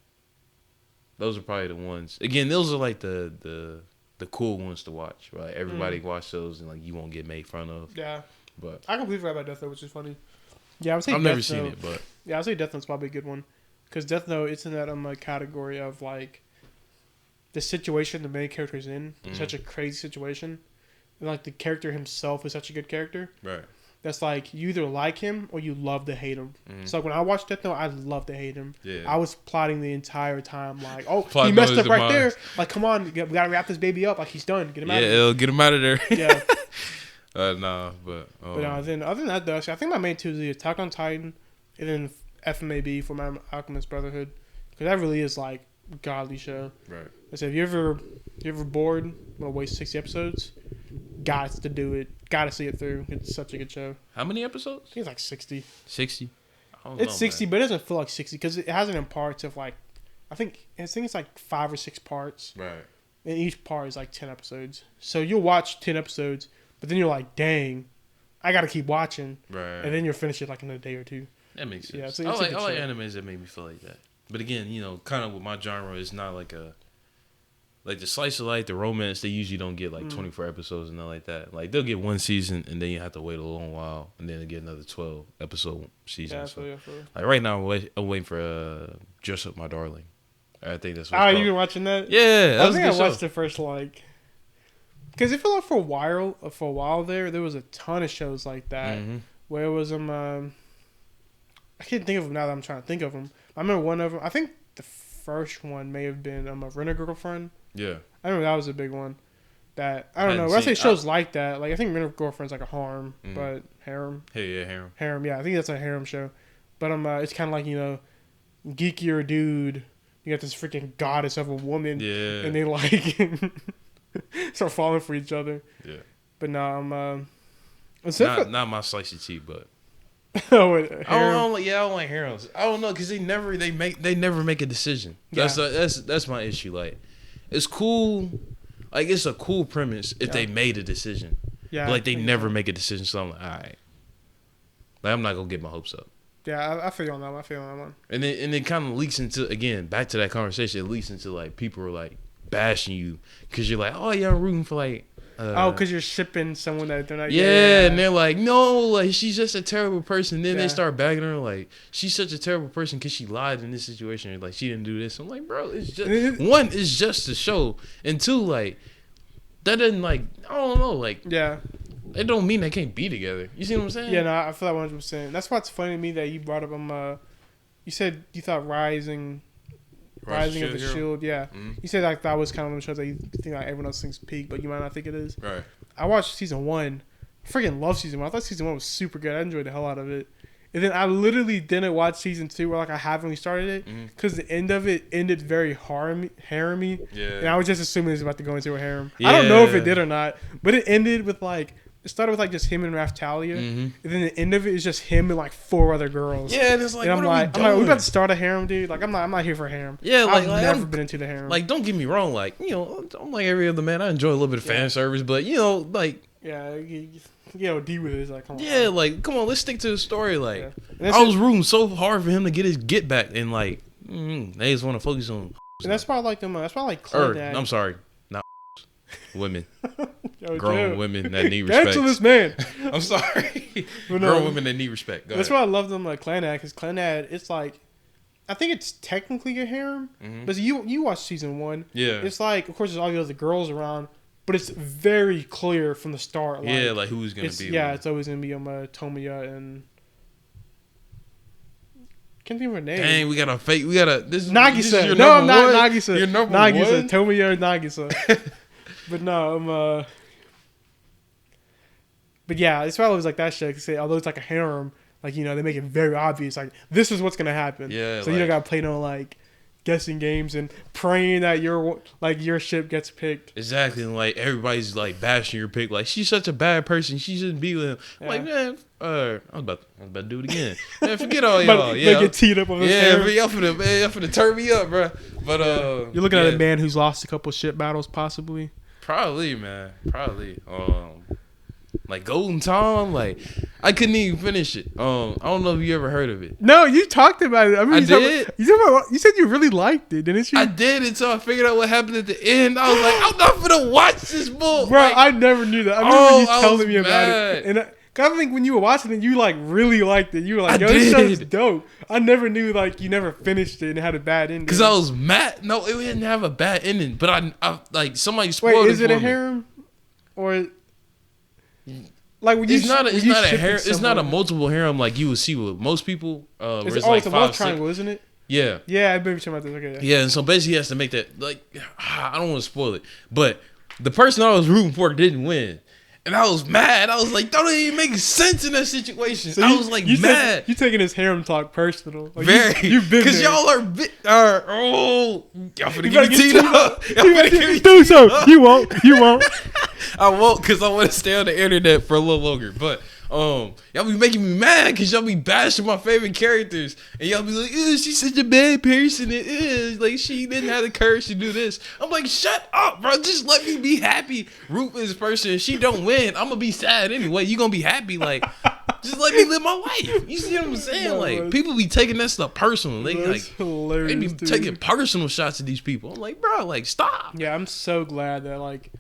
Those are probably the ones. Again, those are like the cool ones to watch. Right, everybody watch those and like you won't get made fun of. Yeah, but I completely forgot about Death Note, which is funny. Yeah, I would say I've never seen it, but yeah, I'd say Death Note's probably a good one because Death Note it's in that category of like the situation the main character is in is such a crazy situation, and like the character himself is such a good character. Right. That's like you either like him or you love to hate him. So like when I watched Death Note, I love to hate him. Yeah. I was plotting the entire time like, oh, he messed up right there. Like, come on, we gotta wrap this baby up. Like he's done. Get him out of there. Yeah, get him out of there. Yeah. Nah, but then other than that though, I think my main two is Attack on Titan and then FMAB for my Alchemist Brotherhood because that really is like a godly show. Right. I said, if you're ever bored, want to waste 60 episodes, got to do it. Got to see it through. It's such a good show. How many episodes? I think it's like 60. 60. It's 60, but it doesn't feel like 60 because it has it in parts of like, I think it's like 5 or 6 parts. Right. And each part is like 10 episodes. So you'll watch 10 episodes. But then you're like, dang, I got to keep watching. Right. And then you'll finish it like in a day or two. That makes sense. Yeah, it's I like animes that make me feel like that. But again, kind of with my genre, it's not like like the slice of life, the romance, they usually don't get like 24 episodes and nothing like that. Like they'll get one season and then you have to wait a long while and then they get another 12 episode season. Yeah, so, like right now, I'm waiting for Dress Up My Darling. I think that's what it's called. You been watching that? Yeah, I think I watched the first like. Because it felt like for a while there was a ton of shows like that. Where it was I can't think of them now that I'm trying to think of them. I remember one of them. I think the first one may have been Rent a Girlfriend. Yeah, I remember that was a big one. That I don't know. When I say shows like that, like I think Rent a Girlfriend's like a harem, but harem. Hey, yeah, harem. Harem, yeah, I think that's a harem show. But it's kind of like geekier dude. You got this freaking goddess of a woman, yeah, and they like. Start falling for each other. Yeah. But no, I'm not my slice of tea, but I don't like harems. I don't know because they never make a decision. That's my issue. Like, it's cool. Like, it's a cool premise if they made a decision. Yeah. But like they never make a decision, so I'm like, all right. Like I'm not gonna get my hopes up. Yeah, I feel you on that one. I feel you on that one. And it kind of leaks into, again, back to that conversation. It leaks into like people are like bashing you because you're like, oh yeah, I'm rooting for like because you're shipping someone that they're not. Yeah, and they're like, no, like she's just a terrible person. Then they start bagging her like she's such a terrible person because she lied in this situation. Like she didn't do this. I'm like, bro, it's just one, it's just a show, and two, like that doesn't like I don't know, like it don't mean they can't be together. You see what I'm saying? Yeah, no, I feel that 100%. That's what's funny to me that you brought up you said you thought Rising of the Shield, yeah. Mm-hmm. You said like that was kind of one of the shows that you think like everyone else thinks peak, but you might not think it is. Right. I watched season 1. I freaking love season 1. I thought season 1 was super good. I enjoyed the hell out of it. And then I literally didn't watch season 2 where like I haven't really started it because the end of it ended very harem-y. Yeah. And I was just assuming it was about to go into a harem. Yeah. I don't know if it did or not, but it ended with like it started with like just him and Raftalia, and then the end of it is just him and like 4 other girls. Yeah, and it's like, and what are we doing? we about to start a harem, dude. Like I'm not here for a harem. Yeah, I've never been into the harem. Like, don't get me wrong. Like, you know, I'm like every other man. I enjoy a little bit of fan service, but you know, like, yeah, you know, D with it. Like, come on. Yeah, like, come on, let's stick to the story. Like, I was rooting so hard for him to get his get back, and like, they just want to focus on. And that's why I like them. That's why I like Clay. I'm sorry, not women, Yo, grown women that need respect. Cancel this man. I'm sorry, grown women that need respect. That's why I love them like Clanad, because Clanad, it's like, I think it's technically a harem, but you watch season 1. Yeah, it's like, of course, there's all the other girls around. But it's very clear from the start. Like, yeah, like who's gonna be? Yeah, it's always gonna be Tomoya and can't think of her name. Dang, we got a fake. We got a this. Nagisa. This is your no, I'm not one? Nagisa. Your number Nagisa. one? Tomoya and Nagisa. But no, I'm But yeah, it's why I always like that shit. Say, although it's like a harem, like, you know, they make it very obvious. Like, this is what's gonna happen. Yeah. So you don't gotta play no like guessing games and praying that your ship gets picked. Exactly, and like everybody's like bashing your pick. Like, she's such a bad person. She shouldn't be with him. I'm like, man, I was about to do it again. Man, forget all y'all. Yeah, get teed up on his hair. Y'all finna turn me up, bro. But you're looking at a man who's lost a couple ship battles, possibly. Probably, man. Probably. Like Golden Tom, like I couldn't even finish it. I don't know if you ever heard of it. No, you talked about it. I mean, you said you really liked it, didn't you? I did until I figured out what happened at the end. I was like, I'm not gonna watch this bull. Bro, like, I never knew that. I remember you telling me mad. about it, and I think when you were watching it, you like really liked it. You were like, "Yo, this show's dope." I never knew like you never finished it and it had a bad ending. Because I was mad. No, it didn't have a bad ending, but I like somebody spoiled it. Wait, is it a harem or? Like when it's not a harem. It's not a multiple harem like you would see with most people. It's like a love triangle, isn't it? Yeah. Yeah, I remember talking about this. Okay. Yeah, and so basically he has to make that, like, I don't want to spoil it, but the person I was rooting for didn't win. And I was mad. I was like, don't even make sense in that situation. So I was like mad. You taking his harem talk personal. Like, very. You've been there. Because y'all are y'all finna get me teed up. Y'all finna get me do so. You won't. I won't, because I want to stay on the internet for a little longer. But y'all be making me mad because y'all be bashing my favorite characters. And y'all be like, ew, she's such a bad person. It is. Like, she didn't have the courage to do this. I'm like, shut up, bro. Just let me be happy. Root for this person. If she don't win, I'm going to be sad anyway. You going to be happy. Like, just let me live my life. You see what I'm saying? No, like, people be taking that stuff personal. They, like, hilarious, they be taking personal shots at these people. I'm like, bro, like, stop. Yeah, I'm so glad that, like,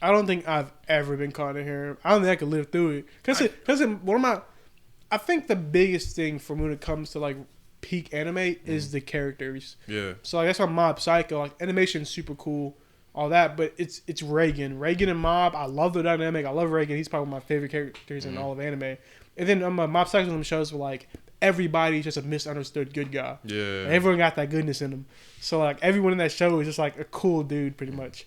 I don't think I've ever been caught in here. I don't think I could live through it. Because I think the biggest thing from when it comes to like peak anime is the characters. Yeah. So like, that's why Mob Psycho, like, animation's super cool, all that, but it's Reagan. Reagan and Mob, I love the dynamic. I love Reagan. He's probably one of my favorite characters in all of anime. And then Mob Psycho them shows were like everybody's just a misunderstood good guy. Yeah. And everyone got that goodness in them. So like everyone in that show is just like a cool dude pretty much.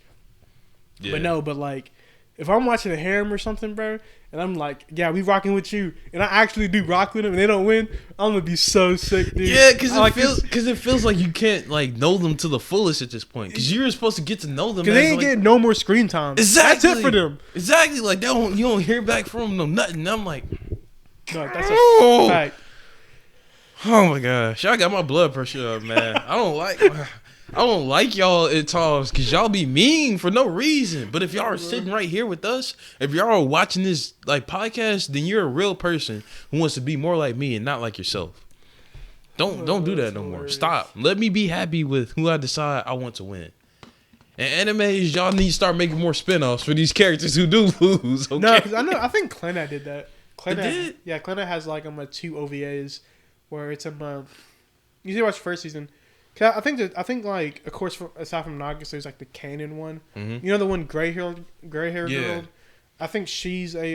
Yeah. But like, if I'm watching a harem or something, bro, and I'm like, yeah, we rocking with you, and I actually do rock with them, and they don't win, I'm gonna be so sick, dude. Yeah, because it feels like you can't like know them to the fullest at this point, because you're supposed to get to know them. Because they ain't getting no more screen time. Exactly, that's it for them. Exactly, like you don't hear back from them, no nothing. And I'm like, no, that's a fact. Oh my gosh, I got my blood pressure up, man. I don't like y'all at times because y'all be mean for no reason. But if y'all are sitting right here with us, if y'all are watching this like podcast, then you're a real person who wants to be more like me and not like yourself. Don't do that no more. Stop. Let me be happy with who I decide I want to win. And animes, y'all need to start making more spinoffs for these characters who do lose. Okay? No, because I think Clannad did that. Did? Yeah, Clannad has like 2 OVAs where it's you usually watch the first season. I think like, of course, aside from Nagisa, there's like the canon one. Mm-hmm. You know, the one gray hair girl. I think she's a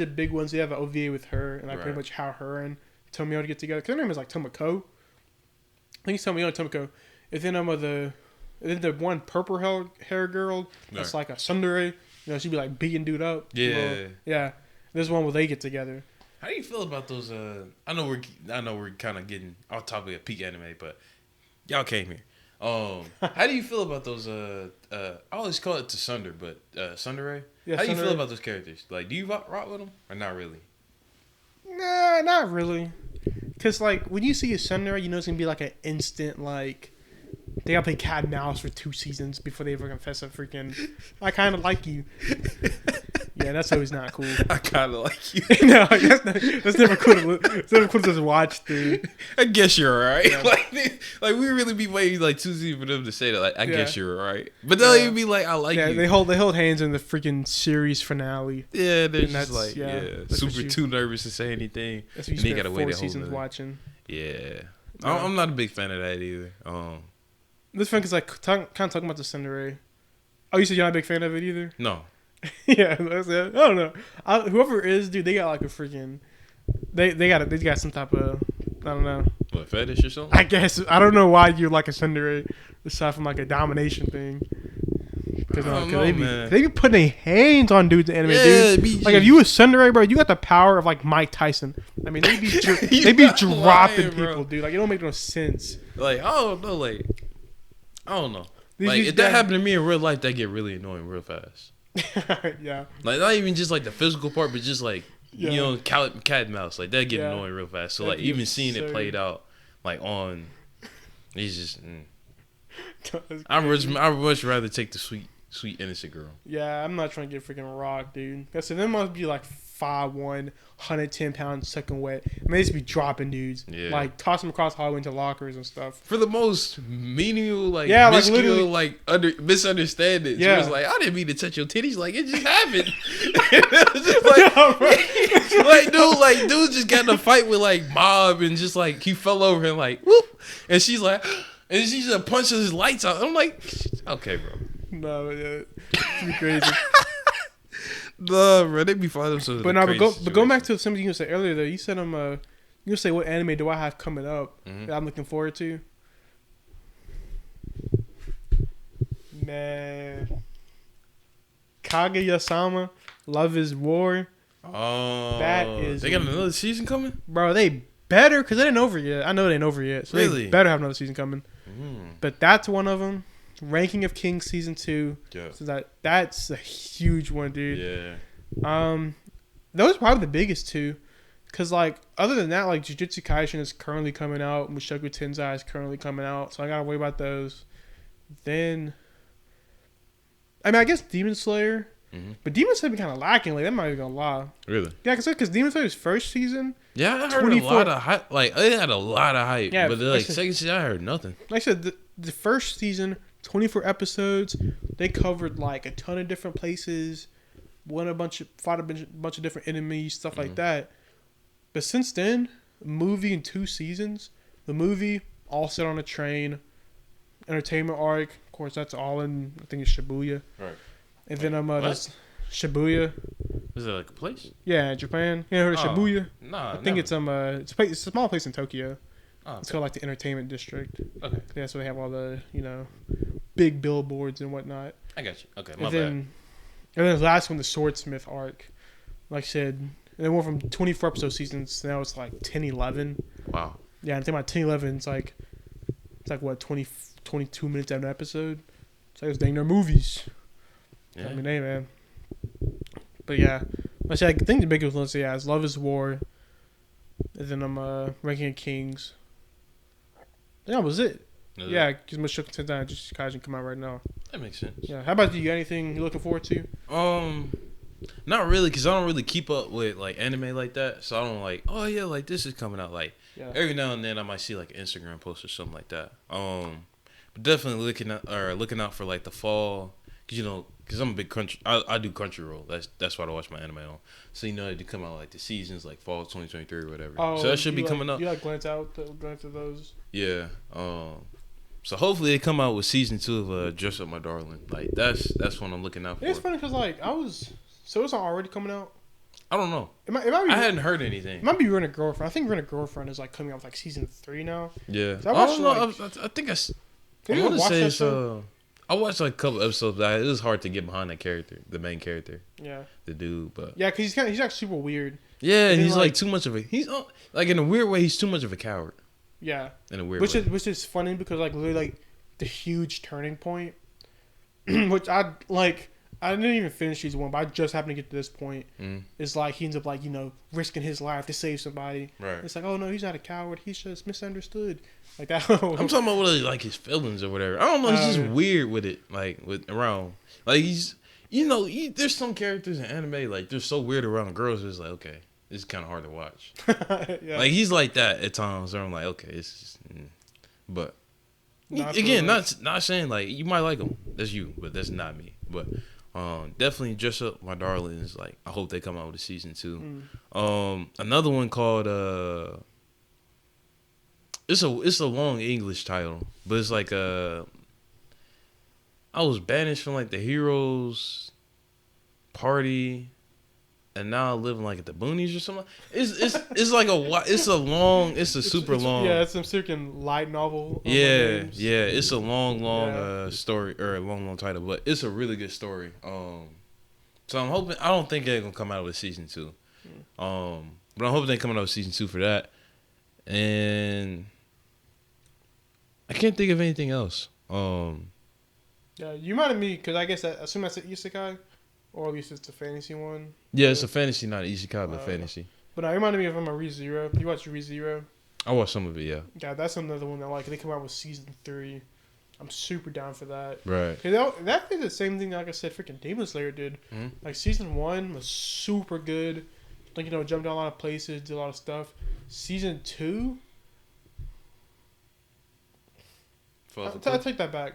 big one. So you have an OVA with her, and like pretty much how her and Tomio get together. Cause her name is like Tomoko. I think it's Tomio and Tomoko. And then the one purple hair girl that's like a tsundere. You know, she'd be like beating dude up. Yeah. Yeah. There's one where they get together. How do you feel about those? I know we're kind of getting off topic of peak anime, but y'all came here. How do you feel about those? I always call it tsundere, but tsundere. Yeah, How do you feel Sunray. about those characters? Like, do you rock with them or not really? Nah, not really. Cause like when you see a Sunray, you know it's gonna be like an instant like they gotta play cat and mouse for 2 seasons before they ever confess a freaking I kind of like you. Yeah, that's always not cool. I kind of like you. No, that's never cool. It's never cool to just watch, dude. I guess you're alright. Yeah. Like we really be waiting like 2 seasons for them to say that. Like, I Yeah. guess you're alright. But they'll even be like, I like Yeah, you. they hold hands in the freaking series finale. Yeah, they're And just that's- like, yeah, yeah, that's what super you- too nervous to say anything. That's what you And they spent gotta wait 4 a whole seasons nother- watching. Yeah. Yeah. I'm not a big fan of that either. This fun because like kind of talking about the Sunray. Oh, you said you're not a big fan of it either? No. Yeah, that's it. I don't know. Whoever is, dude, they got like a freaking. They got some type of. I don't know. What, fetish or something? I guess I don't know why you like a Sunray aside from like a domination thing. Because I don't know, man. they be putting their hands on dudes in anime, Yeah, dude. Like if you a Sunray, bro, you got the power of like Mike Tyson. I mean, they be not dropping lying, people, bro. dude. Like it don't make no sense. Like, I don't know. Like, I don't know. These Like, dudes if that got- happened to me in real life, that get really annoying real fast. Yeah. Like, not even just like the physical part, but just like, Yeah. you know, cat and mouse. Like, that get Yeah. annoying real fast. So, That'd like, be even seeing it absurd. played out, like, on, it's just, That's I crazy. much rather take the sweet innocent girl. Yeah, I'm not trying to get freaking rocked, dude. I said, them must be like 5'1", 110 pounds, sucking wet. I mean, they just be dropping dudes. Yeah. Like, toss them across the hallway into lockers and stuff. For the most menial, like, Yeah, like, minuscule, literally- like, misunderstandings. Yeah. Yeah. It's like, I didn't mean to touch your titties. Like, it just happened. It was just like, dude just got in a fight with, like, Mob and just, like, he fell over and, like, whoop. And she's like, and she just punches his lights out. I'm like, okay, bro. No, yeah. It's be crazy. No, bro, they be finding themselves. But no, but going back to something you said earlier, though, you said you say what anime do I have coming up that I'm looking forward to? Man, Kaguya-sama, Love is War, Oh, that is- they got another season coming. bro. They better because it ain't over yet. I know it ain't over yet, so Really? they better have another season coming. But that's one of them. Ranking of Kings season 2. Yeah, So that's a huge one, dude. yeah. Those are probably the biggest two. Cause like other than that, like Jujutsu Kaisen is currently coming out, Mushoku Tensei is currently coming out, so I gotta worry about those. Then, I mean, I guess Demon Slayer, but Demon Slayer been kind of lacking. Like, I'm not even gonna lie. Really? Yeah, cause Demon Slayer's first season, Yeah, I heard 24 a lot of hype. Like, it had a lot of hype. Yeah, but like like I said- second season, I heard nothing. like I said, the first season, 24 episodes, they covered like a ton of different places, fought a bunch of different enemies, stuff like that. But since then, movie in 2 seasons. The movie all set on a train, entertainment arc. Of course, that's all in I think it's Shibuya. Right. And then What? that's Shibuya. Is it like a place? Yeah, Japan. You heard of Oh, Shibuya? Nah, I think it's it's a small place in Tokyo. Oh, It's called like the entertainment district. okay. Yeah, so they have all the big billboards and whatnot. I got you. Okay, my And then the last one, the Swordsmith arc. Like I said, and it went from 24 episode seasons. Now it's like 10, 11. bad. Wow. Yeah, I'm thinking about 10, 11. It's like what 20, 22 minutes an episode. It's like it's dang near movies. Yeah. I mean, hey man. But yeah, like I said, I think the biggest ones, yeah, is Love is War. And then I'm Ranking of Kings. And that was it. Yeah, because Mushoku Tensei and Jujutsu Kaisen come out right now. That makes sense. Yeah. How about you? You got anything you looking forward to? Not really, cause I don't really keep up with like anime like that. So I don't like, oh yeah, like this is coming out. Like Yeah. every now and then I might see like an Instagram post or something like that. But definitely looking out for like the fall, cause I'm a big country. I do Crunchyroll. That's what I watch my anime on. So they come out like the seasons like fall 2023 or whatever. So that should be coming up. You like glance at those? Yeah. So hopefully they come out with season 2 of Dress Up My Darling. Like that's what I'm looking out for. It's funny because like so it's already coming out. I don't know. It might be. I hadn't heard anything. It might be Rent a Girlfriend. I think Rent a Girlfriend is like coming out with like season 3 now. Yeah. So I I watched, don't know. like- I think I Have want you ever to watched say that it's show? I watched like a couple episodes. But it was hard to get behind that character, the main character, Yeah. the dude. But Yeah, because he's like super weird. yeah, And he's like- like too much of a. He's like in a weird way. He's too much of a coward. Yeah. In a weird Which way. is funny because like literally like the huge turning point, which I like. I didn't even finish season 1, but I just happened to get to this point. Mm. It's like he ends up like risking his life to save somebody. Right. It's like, oh no, he's not a coward. He's just misunderstood. Like that. I'm talking about what, like his feelings or whatever. I don't know. He's just weird with it. Like with around. Like he's there's some characters in anime like they're so weird around girls. It's like okay, it's kind of hard to watch. Yeah. Like he's like that at times. Where I'm like okay, it's just, but. Not Again, not saying like you might like them. That's you, but that's not me. But definitely Dress Up My Darlings. Like I hope they come out with a season 2. Another one called it's a long English title, but it's like I was banished from like the heroes party. And now I live in like at the boonies or something. It's like it's a super long. Yeah, it's some freaking light novel. Yeah, it's a long story or a long title, but it's a really good story. So I'm hoping. I don't think they're gonna come out with a season 2. But I'm hoping they're coming out with season 2 for that. And I can't think of anything else. Yeah, you reminded me because I guess I assume that's an isekai. Or at least it's a fantasy one. Yeah, it's a fantasy, not an isekai, but fantasy. But it reminded me of Re:Zero. You watch Re:Zero? I watched some of it, yeah. Yeah, that's another one that like they come out with season 3. I'm super down for that. Right. That did the same thing like I said freaking Demon Slayer did. Mm-hmm. Like season 1 was super good. Like jumped out a lot of places, did a lot of stuff. Season 2. I'll take that back.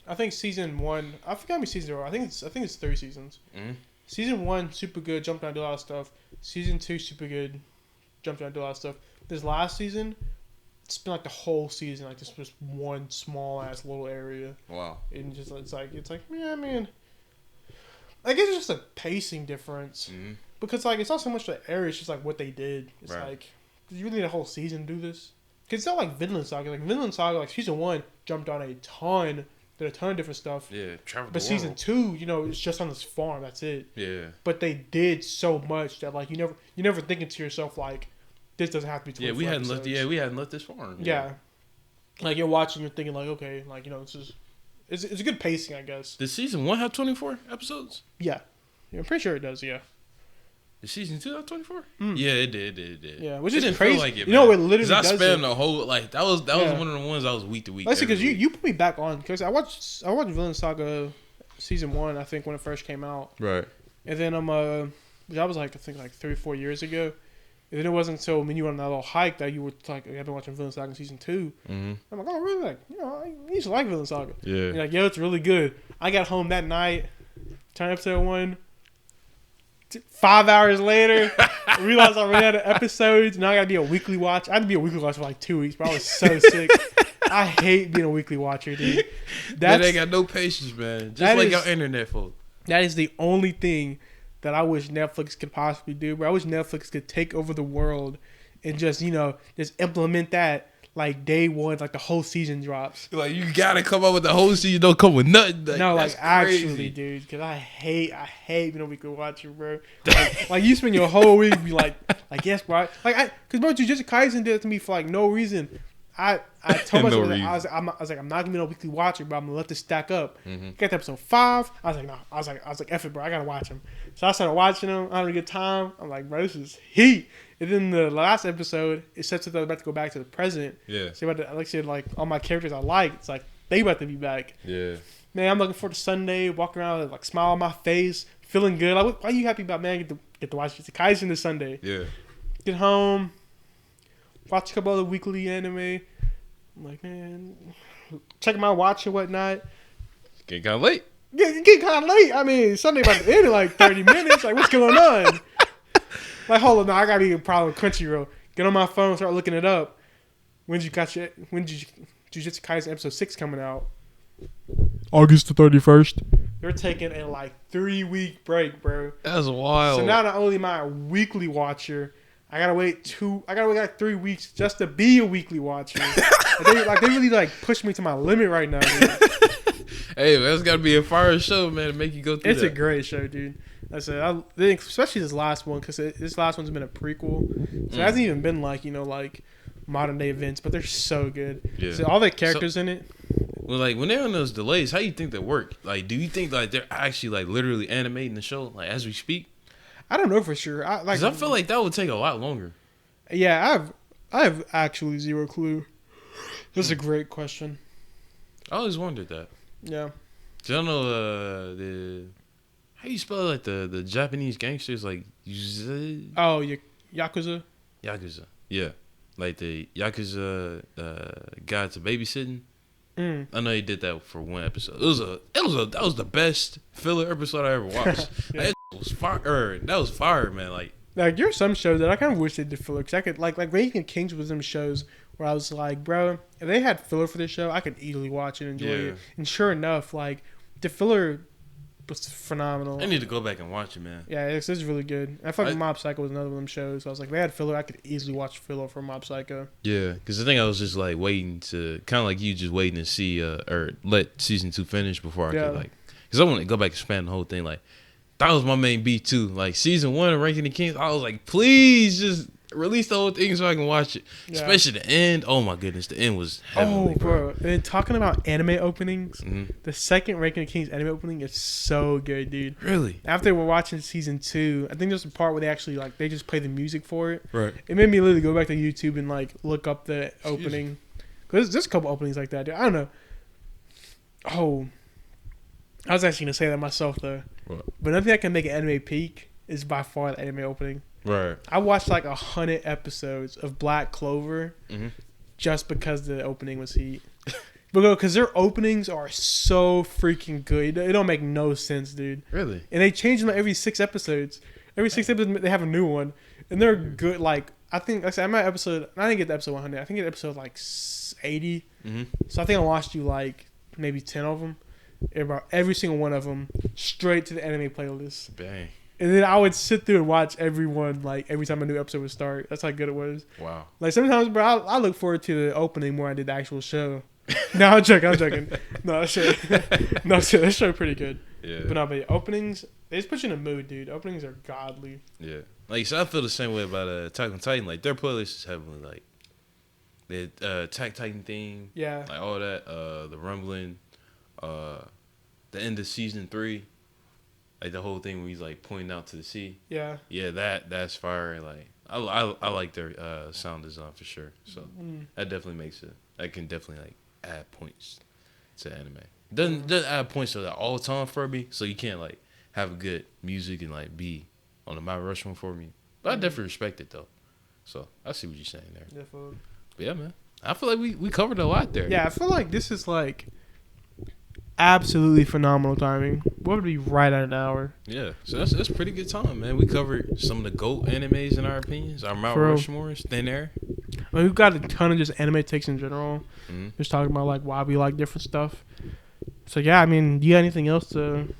I think season 1. I forgot how many seasons there are. I think it's 3 seasons. Mm-hmm. Season 1 super good, jumped out, did a lot of stuff. Season 2 super good, jumped out, did a lot of stuff. This last season, it's been like the whole season, like just one small ass little area. Wow. And just it's like yeah, man. I guess it's just a pacing difference because like it's not so much the area, it's just like what they did. It's like you really need a whole season to do this. Cause it's not like Vinland Saga. Like Vinland Saga, like season 1 jumped on a ton. Did a ton of different stuff. Yeah, travel. But season 2, it's just on this farm. That's it. Yeah. But they did so much that like you never thinking to yourself like, this doesn't have to be 24 we hadn't episodes. we hadn't left this farm. Yeah. Like you're watching, you're thinking like, okay, like it's a good pacing, I guess. Did season 1 have 24 episodes? Yeah, I'm pretty sure it does. Yeah. Did season 2 have 24? Yeah, it did. Yeah, which is crazy. Like it, it literally does. I spammed the whole that was one of the ones I was week to week. Listen, because you put me back on because I watched Vinland Saga season 1. I think when it first came out. Right. And then that was like I think like 3-4 years ago. And then it wasn't until when you went on that little hike that you were like, I've been watching Vinland Saga season 2. Mm-hmm. I'm like, oh really? Like I used to like Vinland Saga. Yeah. You're like, yo, it's really good. I got home that night, turned episode 1. 5 hours later, realized I ran out of episodes. Now I gotta be a weekly watch. I had to be a weekly watcher for like 2 weeks, but I was so sick. I hate being a weekly watcher, dude. They ain't got no patience, man. Just like your internet folk. That is the only thing that I wish Netflix could possibly do, bro. I wish Netflix could take over the world and just implement that. Like day 1, like the whole season drops. Like you gotta come up with the whole season. Don't come with nothing. Like, no, like actually, dude, because I hate being a weekly watcher, bro. Like you spend your whole week be like yes, bro. Like because bro, Jujutsu Kaisen did it to me for like no reason. I told myself I was like I'm not gonna be a weekly watcher, but I'm gonna let this stack up. Mm-hmm. Got to episode 5. I was like no, I was like F it, bro. I gotta watch them. So I started watching them. I had a good time. I'm like, bro, this is heat. And then the last episode, it sets up that I'm about to go back to the present. Yeah. So like I said, like all my characters I like, it's like they about to be back. Yeah. Man, I'm looking forward to Sunday, walking around with like smile on my face, feeling good. Like, why are you happy about, man? Get to watch Kaisen this Sunday. Yeah. Get home, watch a couple other weekly anime. I'm like, man, check my watch and whatnot. Getting kind of late. Getting kind of late. I mean, Sunday about to end in like 30 minutes. Like, what's going on? Like, hold on, no, I got even a problem with Crunchyroll. Get on my phone, start looking it up. When did Jujutsu Kaisen episode 6 coming out? August the 31st. They're taking a like 3-week break, bro. That's wild. So now not only am I a weekly watcher, I gotta wait like 3 weeks just to be a weekly watcher. they really like push me to my limit right now, dude. Hey, that's gotta be a fire show, man, to make you go through It's a great show, dude. I said, I think especially this last one, because this last one's been a prequel. So it hasn't even been like, like modern day events, but they're so good. Yeah. So all the characters in it, Well, like when they're on those delays, how you think they work? Like, do you think like they're actually like literally animating the show like as we speak? I don't know for sure. Because I feel like that would take a lot longer. Yeah, I have actually zero clue. That's a great question. I always wondered that. Yeah. Do y'all know the how you spell like the Japanese gangsters like Oh, Yakuza. Yakuza? Yeah, like the Yakuza guy to babysitting. Mm. I know he did that for one episode. That was the best filler episode I ever watched. Yeah. Like, that was fire. That was fire, man. Like There are some shows that I kind of wish they did filler because I could like Ranking Kings was them shows where I was like, bro, if they had filler for this show, I could easily watch it and enjoy it. And sure enough, like the filler was phenomenal. I need to go back and watch it, man. Yeah, it's really good. I felt like Mob Psycho was another one of them shows. So I was like, if they had filler, I could easily watch filler for Mob Psycho. Yeah, because I think I was just like waiting to kind of like you, just waiting to see or let season 2 finish before I could like, because I want to go back and span the whole thing. Like that was my main beat too. Like season 1 of Ranking the Kings, I was like, please just release the whole thing so I can watch it. Yeah. Especially the end. Oh my goodness, the end was heavenly, bro. And then talking about anime openings, the second Ranking the Kings anime opening is so good, dude. Really? After we're watching season 2, I think there's a part where they actually like they just play the music for it. Right. It made me literally go back to YouTube and like look up the opening. Cause there's a couple openings like that, dude. I don't know. Oh, I was actually gonna say that myself though. What? But nothing that can make an anime peak is by far the anime opening. Right. I watched like 100 episodes of Black Clover just because the opening was heat. Because their openings are so freaking good. It don't make no sense, dude. Really? And they change them every 6 episodes. Every 6 episodes, they have a new one. And they're good. Like, I think, like I said, I'm at episode, I didn't get to episode 100. I think at episode like 80. So I think I watched you like maybe 10 of them. Every single one of them straight to the anime playlist. Dang. And then I would sit through and watch everyone, like, every time a new episode would start. That's how good it was. Wow. Like, sometimes, bro, I look forward to the opening more than I did the actual show. No, I'm joking. No, that show pretty good. Yeah. But no, but openings, they just put you in a mood, dude. Openings are godly. Yeah. Like, so I feel the same way about Attack on Titan. Like, their playlist is heavily, like, the Attack Titan theme. Yeah. Like, all that, the rumbling, the end of season 3. Like the whole thing where he's like pointing out to the sea. Yeah. Yeah, that's fire. Like I like their sound design for sure. So that definitely makes it. That can definitely like add points to anime. Doesn't add points to that all time for me. So you can't like have a good music and like be on the Mount Rushmore for me. But I definitely respect it though. So I see what you're saying there. Definitely. But yeah, man. I feel like we covered a lot there. Yeah, I feel like this is like absolutely phenomenal timing. What would be right at an hour? Yeah, so that's pretty good time, man. We covered some of the GOAT animes in our opinions, our Mount Rushmores, Thin Air. I mean, we've got a ton of just anime takes in general. Just talking about like why we like different stuff. So yeah, I mean, do you got anything else to?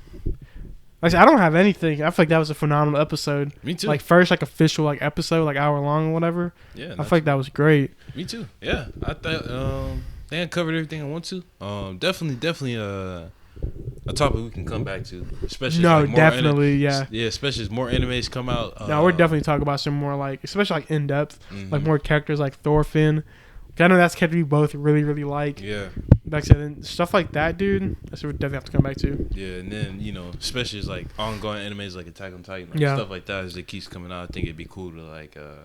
Like I said, I don't have anything. I feel like that was a phenomenal episode. Me too. Like first like official like episode, like hour long or whatever. Yeah, I feel like that was great. Me too. Yeah, I thought I think I covered everything I want to. Definitely a topic we can come back to, especially especially as more animes come out. No, we're definitely talking about some more like, especially like in depth, like more characters like Thorfinn. I know that's character we both really really like. Yeah. Like I said, and stuff like that, dude. That's what we definitely have to come back to. Yeah, and then especially as like ongoing animes like Attack on Titan, stuff like that as it keeps coming out. I think it'd be cool to like. I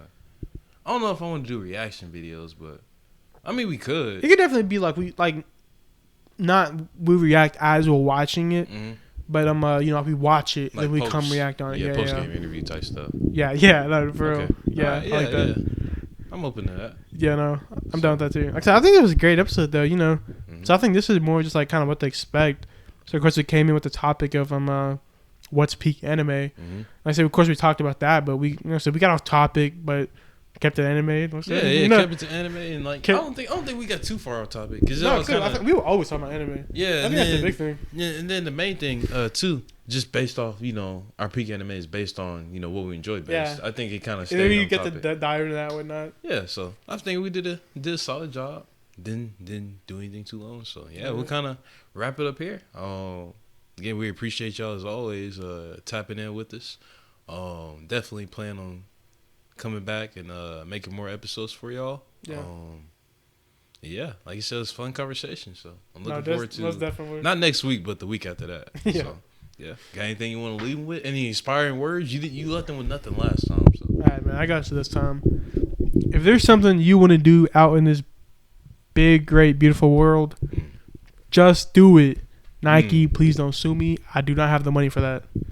don't know if I want to do reaction videos, but. I mean, we could. It could definitely be like we react as we're watching it, but if we watch it, like then we come react on it. Yeah, post game interview type stuff. Yeah, no, for real. Yeah, I like that. Yeah. I'm open to that. Yeah, no, I'm down with that too. Like I said, I think it was a great episode though. So I think this is more just like kind of what to expect. So of course we came in with the topic of what's peak anime. Like I said, of course we talked about that, but we we got off topic, but. Kept it anime. Kept it to anime, and like I don't think we got too far off topic because I think we were always talking about anime. Yeah, I think that's the big thing. Yeah, and then the main thing too, just based off our peak anime is based on what we enjoy best. Yeah. I think it kind of. Maybe you get to dive into that whatnot. Yeah, so I think we did a solid job. Didn't do anything too long. So yeah, we'll kind of wrap it up here. Again, we appreciate y'all as always tapping in with us. Definitely plan on coming back and making more episodes for y'all. Yeah. Yeah, like you said, it's a fun conversation. So I'm No, looking forward to most definitely. not next week, but the week after that. Yeah. So yeah, got anything you want to leave them with? Any inspiring words? You left them with nothing last time. So All right, man. I got you this time. If there's something you want to do out in this big, great, beautiful world, just do it. Nike, please don't sue me. I do not have the money for that.